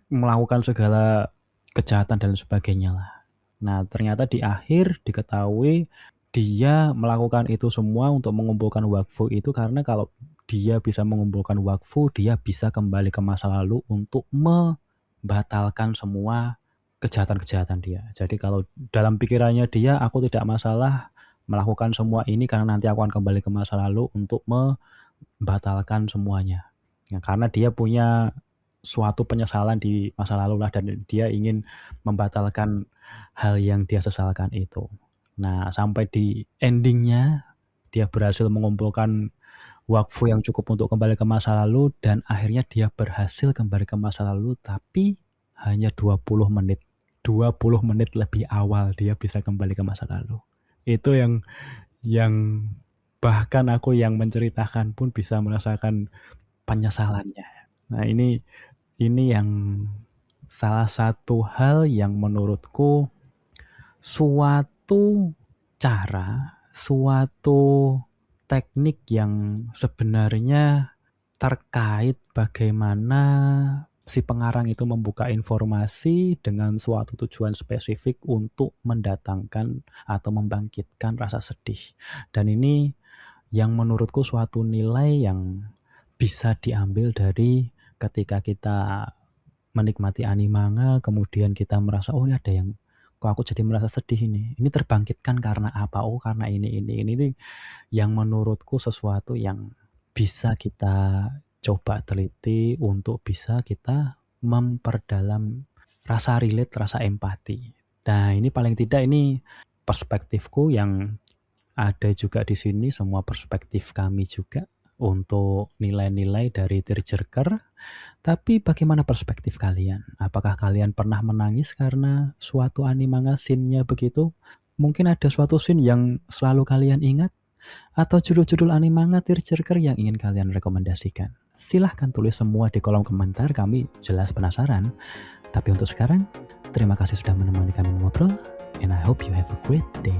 melakukan segala kejahatan dan sebagainya lah. Nah, ternyata di akhir diketahui dia melakukan itu semua untuk mengumpulkan wakfu itu karena kalau dia bisa mengumpulkan wakfu, dia bisa kembali ke masa lalu untuk membatalkan semua kejahatan-kejahatan dia. Jadi kalau dalam pikirannya dia, aku tidak masalah melakukan semua ini karena nanti aku akan kembali ke masa lalu untuk membatalkan semuanya. Nah, karena dia punya suatu penyesalan di masa lalu lah dan dia ingin membatalkan hal yang dia sesalkan itu. Nah, sampai di endingnya dia berhasil mengumpulkan wakfu yang cukup untuk kembali ke masa lalu dan akhirnya dia berhasil kembali ke masa lalu tapi hanya 20 menit. 20 menit lebih awal dia bisa kembali ke masa lalu. Itu yang bahkan aku yang menceritakan pun bisa merasakan penyesalannya. Nah, ini yang salah satu hal yang menurutku suatu cara, suatu teknik yang sebenarnya terkait bagaimana si pengarang itu membuka informasi dengan suatu tujuan spesifik untuk mendatangkan atau membangkitkan rasa sedih. Dan ini yang menurutku suatu nilai yang bisa diambil dari ketika kita menikmati anime, kemudian kita merasa, oh ini ada yang kok aku jadi merasa sedih ini. Ini terbangkitkan karena apa? Oh karena ini. Ini yang menurutku sesuatu yang bisa kita coba teliti untuk bisa kita memperdalam rasa relate, rasa empati. Nah ini paling tidak ini perspektifku yang ada juga di sini, semua perspektif kami juga untuk nilai-nilai dari Tearjerker. Tapi bagaimana perspektif kalian? Apakah kalian pernah menangis karena suatu anime scene-nya begitu? Mungkin ada suatu scene yang selalu kalian ingat? Atau judul-judul anime Tearjerker yang ingin kalian rekomendasikan? Silahkan tulis semua di kolom komentar, kami jelas penasaran. Tapi untuk sekarang, terima kasih sudah menemani kami ngobrol, and I hope you have a great day.